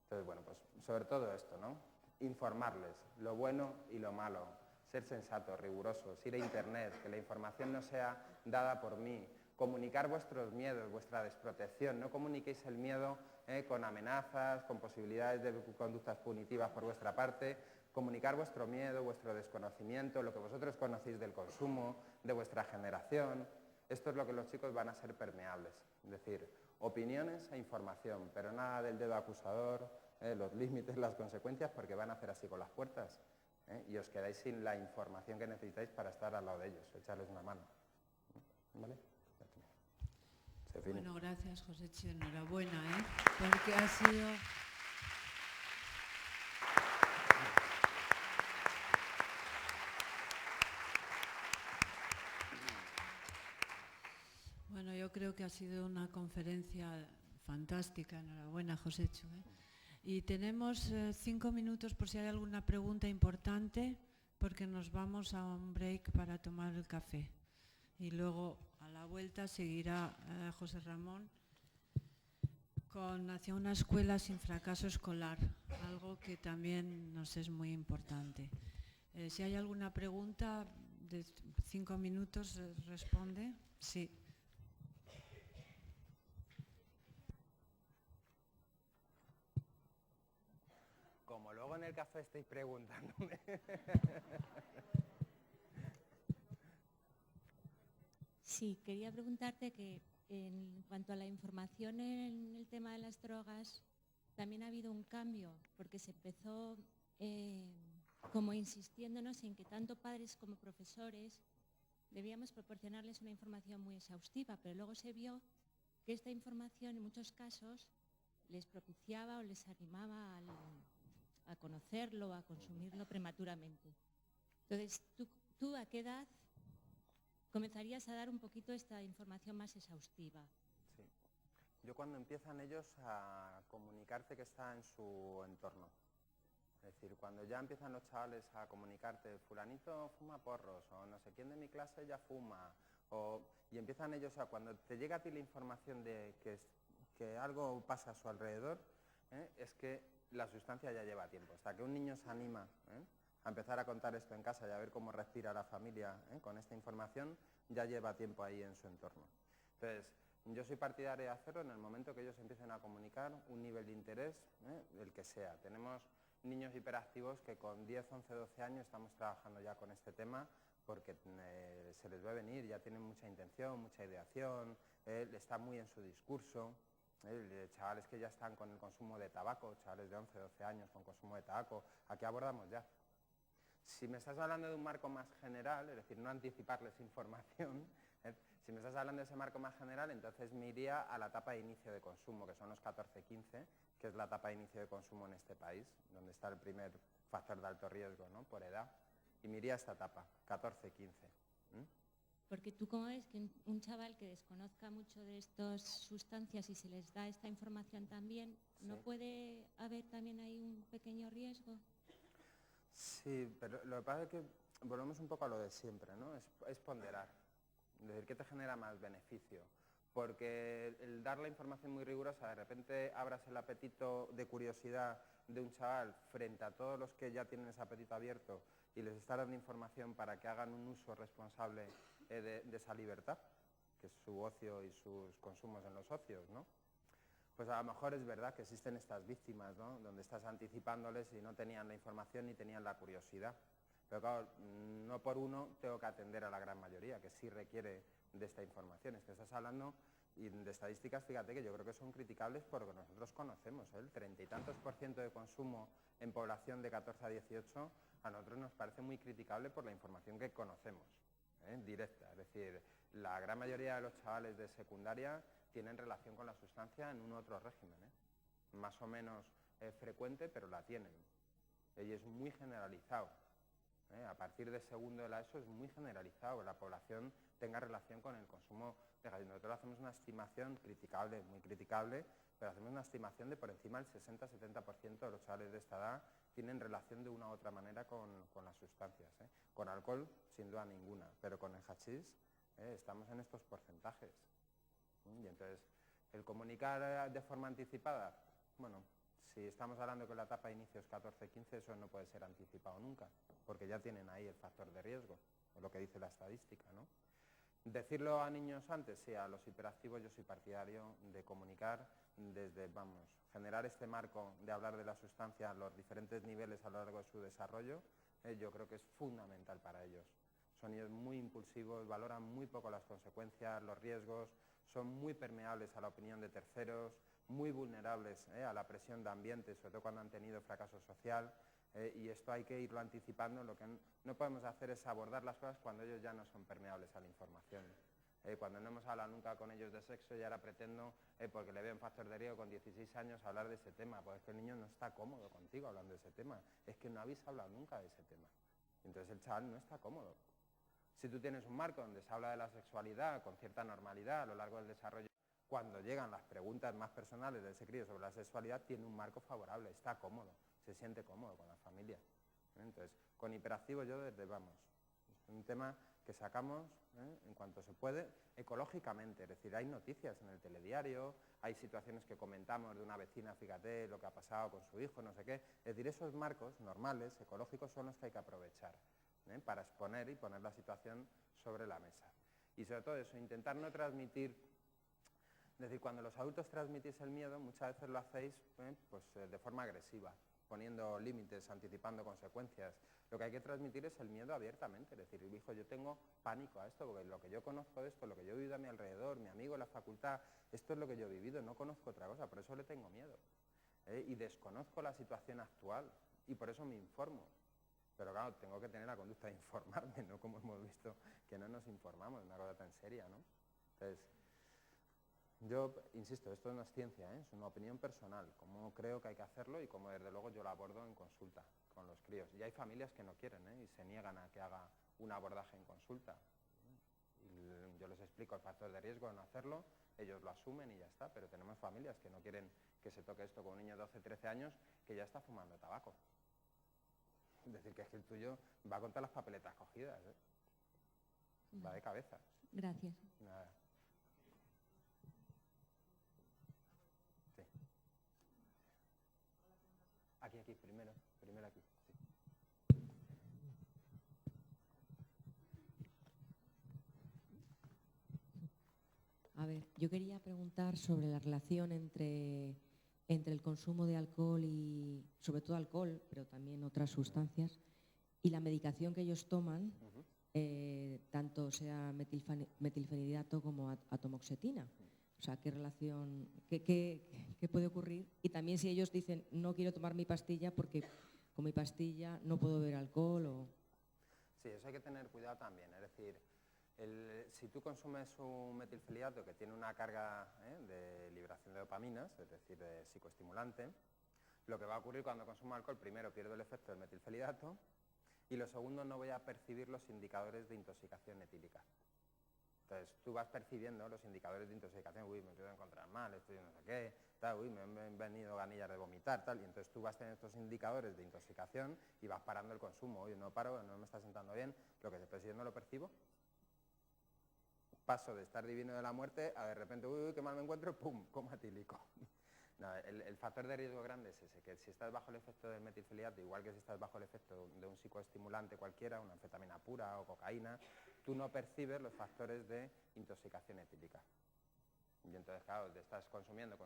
Entonces, bueno, pues sobre todo esto, ¿no? Informarles lo bueno y lo malo, ser sensatos, rigurosos, ir a internet, que la información no sea dada por mí, comunicar vuestros miedos, vuestra desprotección, no comuniquéis el miedo con amenazas, con posibilidades de conductas punitivas por vuestra parte, comunicar vuestro miedo, vuestro desconocimiento, lo que vosotros conocéis del consumo, de vuestra generación. Esto es lo que los chicos van a ser permeables, es decir, opiniones e información, pero nada del dedo acusador, los límites, las consecuencias, porque van a hacer así con las puertas, y os quedáis sin la información que necesitáis para estar al lado de ellos, echarles una mano. ¿Vale? Bueno, gracias, Josechi, enhorabuena, porque ha sido... Bueno, yo creo que ha sido una conferencia fantástica, enhorabuena, Josecho. Y tenemos 5 minutos por si hay alguna pregunta importante, porque nos vamos a un break para tomar el café. Y luego a la vuelta seguirá José Ramón con hacia una escuela sin fracaso escolar, algo que también nos es muy importante. Si hay alguna pregunta, de 5 minutos responde. Sí. Como luego en el café estáis preguntándome. Sí, quería preguntarte que en cuanto a la información en el tema de las drogas, también ha habido un cambio, porque se empezó como insistiéndonos en que tanto padres como profesores debíamos proporcionarles una información muy exhaustiva, pero luego se vio que esta información en muchos casos les propiciaba o les animaba a conocerlo, a consumirlo prematuramente. Entonces, ¿tú a qué edad comenzarías a dar un poquito esta información más exhaustiva? Sí. Yo cuando empiezan ellos a comunicarte que está en su entorno. Es decir, cuando ya empiezan los chavales a comunicarte, fulanito fuma porros, o no sé quién de mi clase ya fuma, y empiezan ellos a, cuando te llega a ti la información de que algo pasa a su alrededor, es que la sustancia ya lleva tiempo. Hasta que un niño se anima a empezar a contar esto en casa y a ver cómo respira la familia con esta información, ya lleva tiempo ahí en su entorno. Entonces, yo soy partidario de hacerlo en el momento que ellos empiecen a comunicar un nivel de interés, el que sea. Tenemos niños hiperactivos que con 10, 11, 12 años estamos trabajando ya con este tema porque se les va a venir, ya tienen mucha intención, mucha ideación, está muy en su discurso. Chavales que ya están con el consumo de tabaco, chavales de 11, 12 años con consumo de tabaco, aquí abordamos ya. Si me estás hablando de un marco más general, es decir, no anticiparles información, si me estás hablando de ese marco más general, entonces me iría a la etapa de inicio de consumo, que son los 14-15, que es la etapa de inicio de consumo en este país, donde está el primer factor de alto riesgo, ¿no?, por edad, y me iría a esta etapa, 14-15. Porque tú, ¿cómo ves que un chaval que desconozca mucho de estas sustancias y se les da esta información también, ¿no puede haber también ahí un pequeño riesgo? Sí, pero lo que pasa es que volvemos un poco a lo de siempre, ¿no? Es ponderar. Es decir, ¿qué te genera más beneficio? Porque el dar la información muy rigurosa, de repente abras el apetito de curiosidad de un chaval frente a todos los que ya tienen ese apetito abierto y les estás dando información para que hagan un uso responsable de esa libertad, que es su ocio y sus consumos en los ocios, ¿no? Pues a lo mejor es verdad que existen estas víctimas, ¿no?, donde estás anticipándoles y no tenían la información ni tenían la curiosidad. Pero claro, no por uno tengo que atender a la gran mayoría, que sí requiere de esta información. Es que estás hablando de estadísticas, fíjate, que yo creo que son criticables por lo que nosotros conocemos, ¿eh? El 30 y tantos % de consumo en población de 14 a 18, a nosotros nos parece muy criticable por la información que conocemos, directa. Es decir, la gran mayoría de los chavales de secundaria tienen relación con la sustancia en un otro régimen, más o menos frecuente, pero la tienen. Y es muy generalizado. A partir de segundo de la ESO es muy generalizado que la población tenga relación con el consumo de gas. Nosotros hacemos una estimación criticable, muy criticable, pero hacemos una estimación de por encima del 60-70% de los chavales de esta edad tienen relación de una u otra manera con las sustancias. Con alcohol, sin duda ninguna, pero con el hachís estamos en estos porcentajes. Y entonces, el comunicar de forma anticipada, bueno, si estamos hablando que la etapa de inicio es 14-15, eso no puede ser anticipado nunca, porque ya tienen ahí el factor de riesgo, o lo que dice la estadística, ¿no? Decirlo a niños antes, sí, a los hiperactivos yo soy partidario de comunicar desde, generar este marco de hablar de la sustancia a los diferentes niveles a lo largo de su desarrollo, yo creo que es fundamental para ellos. Son niños muy impulsivos, valoran muy poco las consecuencias, los riesgos, son muy permeables a la opinión de terceros, muy vulnerables a la presión de ambiente, sobre todo cuando han tenido fracaso social, y esto hay que irlo anticipando. Lo que no podemos hacer es abordar las cosas cuando ellos ya no son permeables a la información. Cuando no hemos hablado nunca con ellos de sexo y ahora pretendo, porque le veo en factor de riesgo con 16 años, hablar de ese tema, pues es que el niño no está cómodo contigo hablando de ese tema, es que no habéis hablado nunca de ese tema. Entonces el chaval no está cómodo. Si tú tienes un marco donde se habla de la sexualidad con cierta normalidad a lo largo del desarrollo, cuando llegan las preguntas más personales de ese crío sobre la sexualidad, tiene un marco favorable, está cómodo, se siente cómodo con la familia. Entonces, con hiperactivos yo desde es un tema que sacamos en cuanto se puede, ecológicamente, es decir, hay noticias en el telediario, hay situaciones que comentamos de una vecina, fíjate lo que ha pasado con su hijo, no sé qué, es decir, esos marcos normales, ecológicos, son los que hay que aprovechar para exponer y poner la situación sobre la mesa. Y sobre todo eso, intentar no transmitir, es decir, cuando los adultos transmitís el miedo, muchas veces lo hacéis de forma agresiva, poniendo límites, anticipando consecuencias. Lo que hay que transmitir es el miedo abiertamente, es decir, hijo, yo tengo pánico a esto, porque lo que yo conozco de esto, lo que yo he vivido a mi alrededor, mi amigo en la facultad, esto es lo que yo he vivido, no conozco otra cosa, por eso le tengo miedo. Y desconozco la situación actual, y por eso me informo. Pero claro, tengo que tener la conducta de informarme, no como hemos visto que no nos informamos, una cosa tan seria, ¿no? Entonces, yo insisto, esto no es ciencia, es una opinión personal, como creo que hay que hacerlo y como desde luego yo lo abordo en consulta con los críos. Y hay familias que no quieren y se niegan a que haga un abordaje en consulta. Y yo les explico el factor de riesgo de no hacerlo, ellos lo asumen y ya está, pero tenemos familias que no quieren que se toque esto con un niño de 12, 13 años que ya está fumando tabaco. Es decir, que es que el tuyo va contra las papeletas cogidas, va de cabeza. Gracias. Nada. Sí. Aquí, primero aquí. Sí. A ver, yo quería preguntar sobre la relación entre el consumo de alcohol y, sobre todo alcohol, pero también otras sustancias, y la medicación que ellos toman, tanto sea metilfenidato como atomoxetina. O sea, ¿qué relación, qué puede ocurrir? Y también si ellos dicen, no quiero tomar mi pastilla porque con mi pastilla no puedo beber alcohol o... Sí, eso hay que tener cuidado también, es decir, Si tú consumes un metilfenidato que tiene una carga de liberación de dopaminas, es decir, de psicoestimulante, lo que va a ocurrir cuando consumo alcohol, primero pierdo el efecto del metilfenidato y lo segundo, no voy a percibir los indicadores de intoxicación etílica. Entonces, tú vas percibiendo los indicadores de intoxicación, uy, me empiezo a encontrar mal, estoy no sé qué, tal, uy, me han venido ganillas de vomitar, tal, y entonces tú vas teniendo estos indicadores de intoxicación y vas parando el consumo, oye, no paro, no me está sentando bien, lo que después yo no lo percibo. Paso de estar divino de la muerte a de repente, uy, qué mal me encuentro, pum, coma etílico. No, el factor de riesgo grande es ese, que si estás bajo el efecto del metilfenidato, igual que si estás bajo el efecto de un psicoestimulante cualquiera, una anfetamina pura o cocaína, tú no percibes los factores de intoxicación etílica. Y entonces, claro, te estás consumiendo,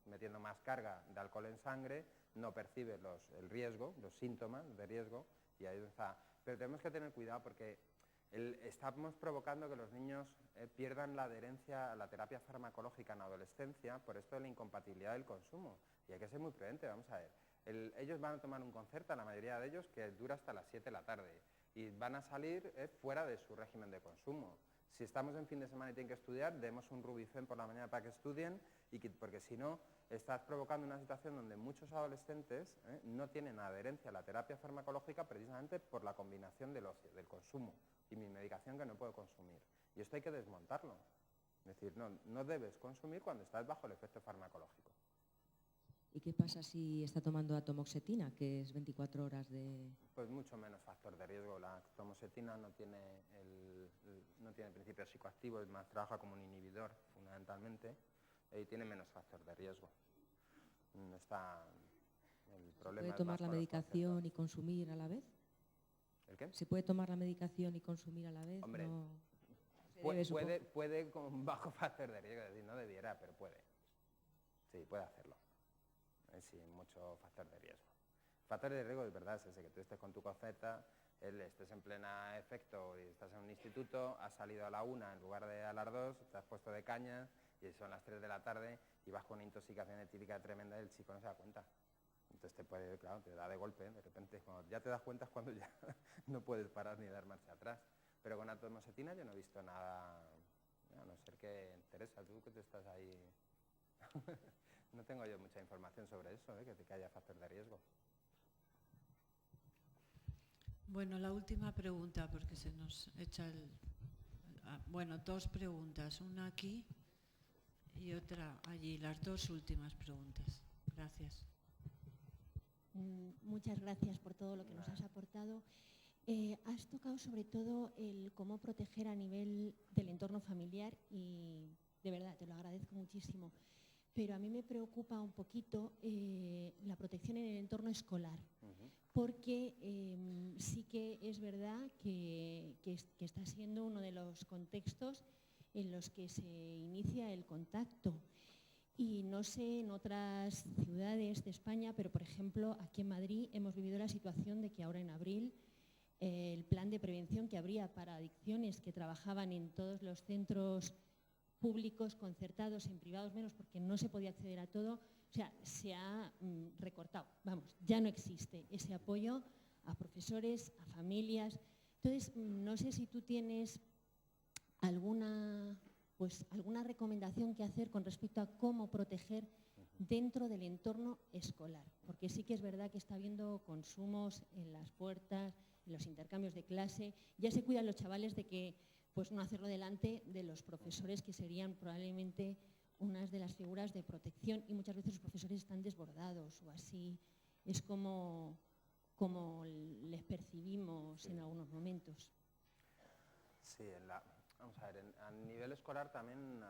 metiendo más carga de alcohol en sangre, no percibes el riesgo, los síntomas de riesgo, y ahí está. Pero tenemos que tener cuidado porque estamos provocando que los niños pierdan la adherencia a la terapia farmacológica en adolescencia por esto de la incompatibilidad del consumo. Y hay que ser muy prudente, vamos a ver. Ellos van a tomar un Concerta, la mayoría de ellos, que dura hasta las 7 de la tarde. Y van a salir fuera de su régimen de consumo. Si estamos en fin de semana y tienen que estudiar, demos un Rubifen por la mañana para que estudien, porque si no, estás provocando una situación donde muchos adolescentes no tienen adherencia a la terapia farmacológica precisamente por la combinación del ocio, del consumo y mi medicación que no puedo consumir. Y esto hay que desmontarlo. Es decir, no debes consumir cuando estás bajo el efecto farmacológico. ¿Y qué pasa si está tomando atomoxetina, que es 24 horas de...? Pues mucho menos factor de riesgo. La atomoxetina no tiene principios psicoactivos, es más, trabaja como un inhibidor fundamentalmente y tiene menos factor de riesgo. El problema ¿Se puede tomar la medicación y consumir a la vez? ¿El qué? ¿Se puede tomar la medicación y consumir a la vez? Hombre, no puede con bajo factor de riesgo, es decir, no debiera, pero puede. Sí, puede hacerlo. Sin mucho factor de riesgo. El factor de riesgo es verdad, es ese, que tú estés con tu Concerta, estés en plena efecto y estás en un instituto, has salido a la 1 en lugar de a las 2, te has puesto de cañas y son las 3 de la tarde y vas con una intoxicación etílica tremenda y el chico no se da cuenta. Entonces te da de golpe, de repente, cuando ya te das cuenta es cuando ya no puedes parar ni dar marcha atrás. Pero con atomoxetina yo no he visto nada, a no ser que Teresa, tú que te estás ahí... No tengo yo mucha información sobre eso, que haya factor de riesgo. Bueno, la última pregunta, porque se nos echa bueno, dos preguntas, una aquí y otra allí, las dos últimas preguntas. Gracias. Muchas gracias por todo lo que nos has aportado. Has tocado sobre todo el cómo proteger a nivel del entorno familiar y de verdad te lo agradezco muchísimo. Pero a mí me preocupa un poquito la protección en el entorno escolar, porque sí que es verdad que está siendo uno de los contextos en los que se inicia el contacto. Y no sé en otras ciudades de España, pero por ejemplo aquí en Madrid hemos vivido la situación de que ahora en abril el plan de prevención que habría para adicciones que trabajaban en todos los centros públicos, concertados, en privados menos, porque no se podía acceder a todo, o sea, se ha recortado, vamos, ya no existe ese apoyo a profesores, a familias. Entonces, no sé si tú tienes alguna recomendación que hacer con respecto a cómo proteger dentro del entorno escolar, porque sí que es verdad que está habiendo consumos en las puertas, en los intercambios de clase, ya se cuidan los chavales de que pues no hacerlo delante de los profesores, que serían probablemente unas de las figuras de protección, y muchas veces los profesores están desbordados o así, es como les percibimos en algunos momentos. Sí, vamos a ver, a nivel escolar también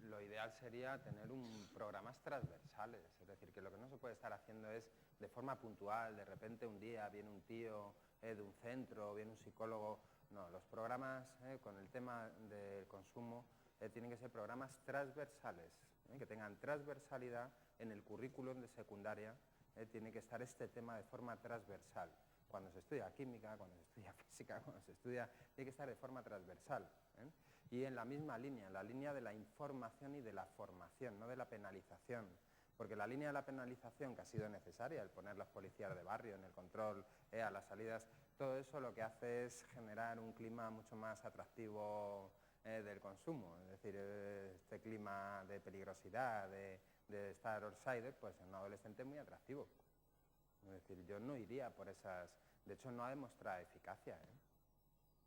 lo ideal sería tener programas transversales, es decir, que lo que no se puede estar haciendo es de forma puntual, de repente un día viene un tío de un centro, viene un psicólogo. No, los programas con el tema del consumo tienen que ser programas transversales, que tengan transversalidad en el currículum de secundaria, tiene que estar este tema de forma transversal. Cuando se estudia química, cuando se estudia física, cuando se estudia, tiene que estar de forma transversal. Y en la misma línea, en la línea de la información y de la formación, no de la penalización. Porque la línea de la penalización, que ha sido necesaria, el poner los policías de barrio en el control a las salidas, todo eso lo que hace es generar un clima mucho más atractivo del consumo, es decir, este clima de peligrosidad, de estar outsider, pues en un adolescente es muy atractivo. Es decir, yo no iría por esas, de hecho no ha demostrado eficacia, ¿eh?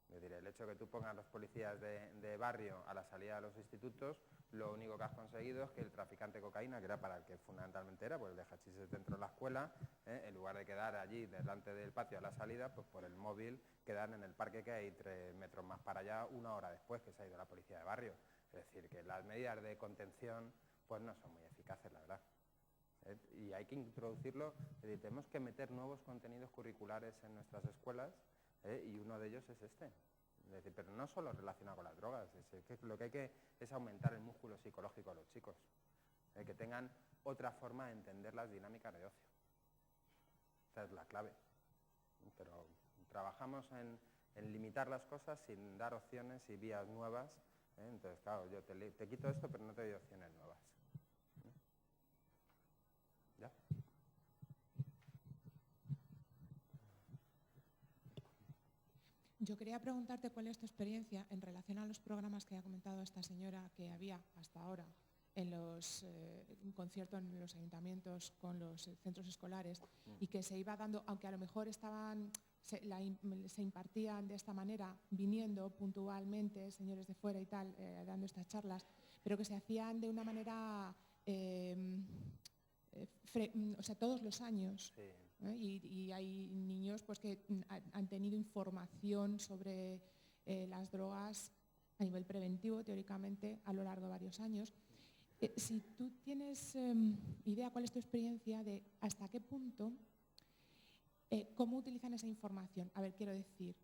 Es decir, el hecho de que tú pongas los policías de barrio a la salida de los institutos, lo único que has conseguido es que el traficante de cocaína, que era para el que fundamentalmente era, pues el de hachís dentro de la escuela, en lugar de quedar allí delante del patio a la salida, pues por el móvil quedan en el parque que hay 3 metros más para allá, 1 hora después que se ha ido la policía de barrio. Es decir, que las medidas de contención pues no son muy eficaces, la verdad. Y hay que introducirlo, es decir, tenemos que meter nuevos contenidos curriculares en nuestras escuelas, y uno de ellos es este. Es decir, pero no solo relacionado con las drogas, es que lo que hay que es aumentar el músculo psicológico de los chicos, que tengan otra forma de entender las dinámicas de ocio. Esa es la clave. Pero trabajamos en limitar las cosas sin dar opciones y vías nuevas, entonces claro, yo te quito esto pero no te doy opciones nuevas. ¿Ya? Yo quería preguntarte cuál es tu experiencia en relación a los programas que ha comentado esta señora que había hasta ahora en los conciertos en los ayuntamientos con los centros escolares y que se iba dando, aunque a lo mejor se impartían de esta manera, viniendo puntualmente señores de fuera y tal, dando estas charlas, pero que se hacían de una manera, o sea, todos los años. Sí. Y hay niños pues, que han tenido información sobre las drogas a nivel preventivo, teóricamente, a lo largo de varios años. Si tú tienes idea, cuál es tu experiencia de hasta qué punto, cómo utilizan esa información. A ver, quiero decir,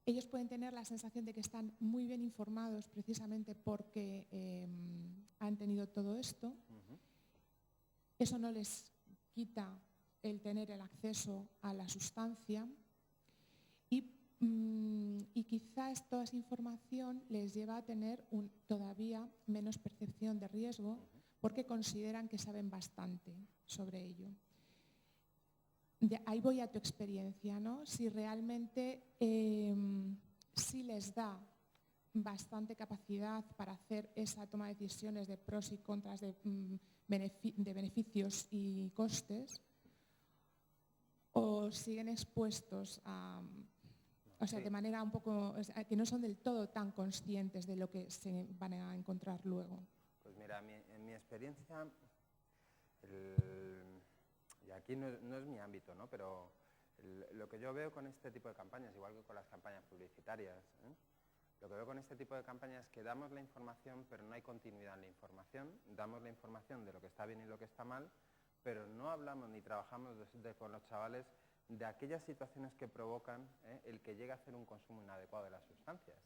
ellos pueden tener la sensación de que están muy bien informados precisamente porque han tenido todo esto. Eso no les quita el tener el acceso a la sustancia y quizás toda esa información les lleva a tener todavía menos percepción de riesgo porque consideran que saben bastante sobre ello. Ahí voy a tu experiencia, ¿no? Si realmente sí les da bastante capacidad para hacer esa toma de decisiones de pros y contras, de beneficios y costes, o siguen expuestos a, o sea, de manera un poco, o sea, que no son del todo tan conscientes de lo que se van a encontrar luego. Pues mira, en mi experiencia, y aquí no es mi ámbito, ¿no? Pero lo que yo veo con este tipo de campañas, igual que con las campañas publicitarias, lo que veo con este tipo de campañas es que damos la información, pero no hay continuidad en la información, damos la información de lo que está bien y lo que está mal, pero no hablamos ni trabajamos con los chavales de aquellas situaciones que provocan el que llegue a hacer un consumo inadecuado de las sustancias.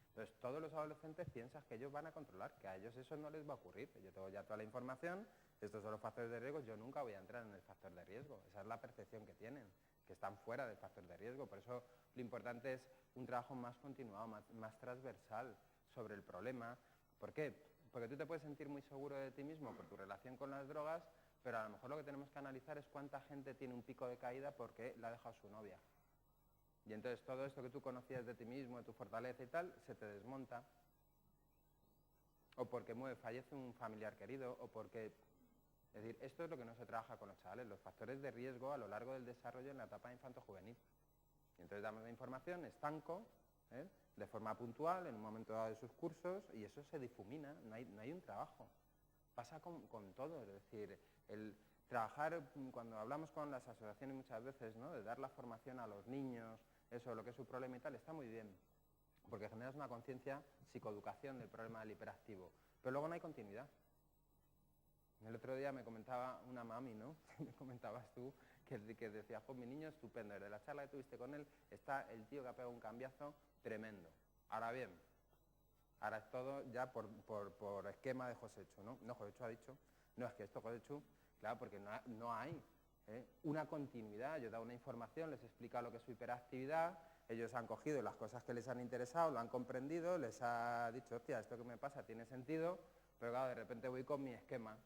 Entonces, todos los adolescentes piensan que ellos van a controlar, que a ellos eso no les va a ocurrir. Yo tengo ya toda la información, estos son los factores de riesgo, yo nunca voy a entrar en el factor de riesgo. Esa es la percepción que tienen, que están fuera del factor de riesgo. Por eso lo importante es un trabajo más continuado, más transversal sobre el problema. ¿Por qué? Porque tú te puedes sentir muy seguro de ti mismo por tu relación con las drogas, pero a lo mejor lo que tenemos que analizar es cuánta gente tiene un pico de caída porque la ha dejado su novia. Y entonces todo esto que tú conocías de ti mismo, de tu fortaleza y tal, se te desmonta. O porque fallece un familiar querido, o porque... Es decir, esto es lo que no se trabaja con los chavales, los factores de riesgo a lo largo del desarrollo en la etapa infanto-juvenil. Y entonces damos la información, estanco, de forma puntual, en un momento dado de sus cursos, y eso se difumina, no hay un trabajo. Pasa con todo, es decir, el trabajar, cuando hablamos con las asociaciones muchas veces, ¿no? De dar la formación a los niños, eso, lo que es su problema y tal, está muy bien, porque generas una conciencia, psicoeducación del problema del hiperactivo, pero luego no hay continuidad. El otro día me comentaba una mami, ¿no? Me comentabas tú, que decía, pues mi niño estupendo, desde la charla que tuviste con él, está el tío que ha pegado un cambiazo tremendo. Ahora bien, ahora es todo ya por esquema de Joséchu, ¿no? No, Joséchu ha dicho, no, es que esto Joséchu, claro, porque no hay una continuidad. Yo he dado una información, les he explicado lo que es su hiperactividad, ellos han cogido las cosas que les han interesado, lo han comprendido, les ha dicho, hostia, esto que me pasa tiene sentido, pero claro, de repente voy con mi esquema.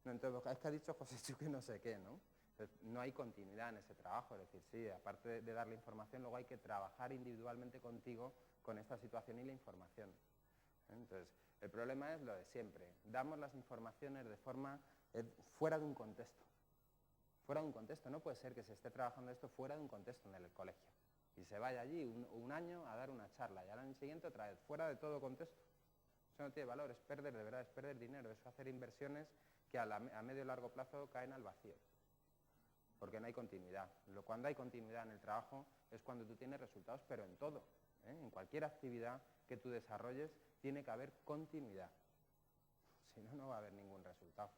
No, entonces, es que ha dicho Joséchu que no sé qué, ¿no? Entonces, no hay continuidad en ese trabajo, es decir, sí, aparte de darle información, luego hay que trabajar individualmente contigo con esta situación y la información. Entonces, el problema es lo de siempre, damos las informaciones de forma fuera de un contexto. Fuera de un contexto, no puede ser que se esté trabajando esto fuera de un contexto en el colegio y se vaya allí un año a dar una charla y al año siguiente otra vez, fuera de todo contexto. Eso no tiene valor, es perder, de verdad, es perder dinero, es hacer inversiones que a medio y largo plazo caen al vacío, porque no hay continuidad. Cuando hay continuidad en el trabajo es cuando tú tienes resultados, pero en todo, en cualquier actividad que tú desarrolles tiene que haber continuidad, si no, no va a haber ningún resultado.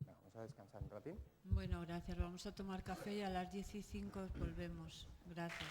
Vamos a descansar un ratín. Bueno, gracias. Vamos a tomar café y a las 10:05 volvemos. Gracias.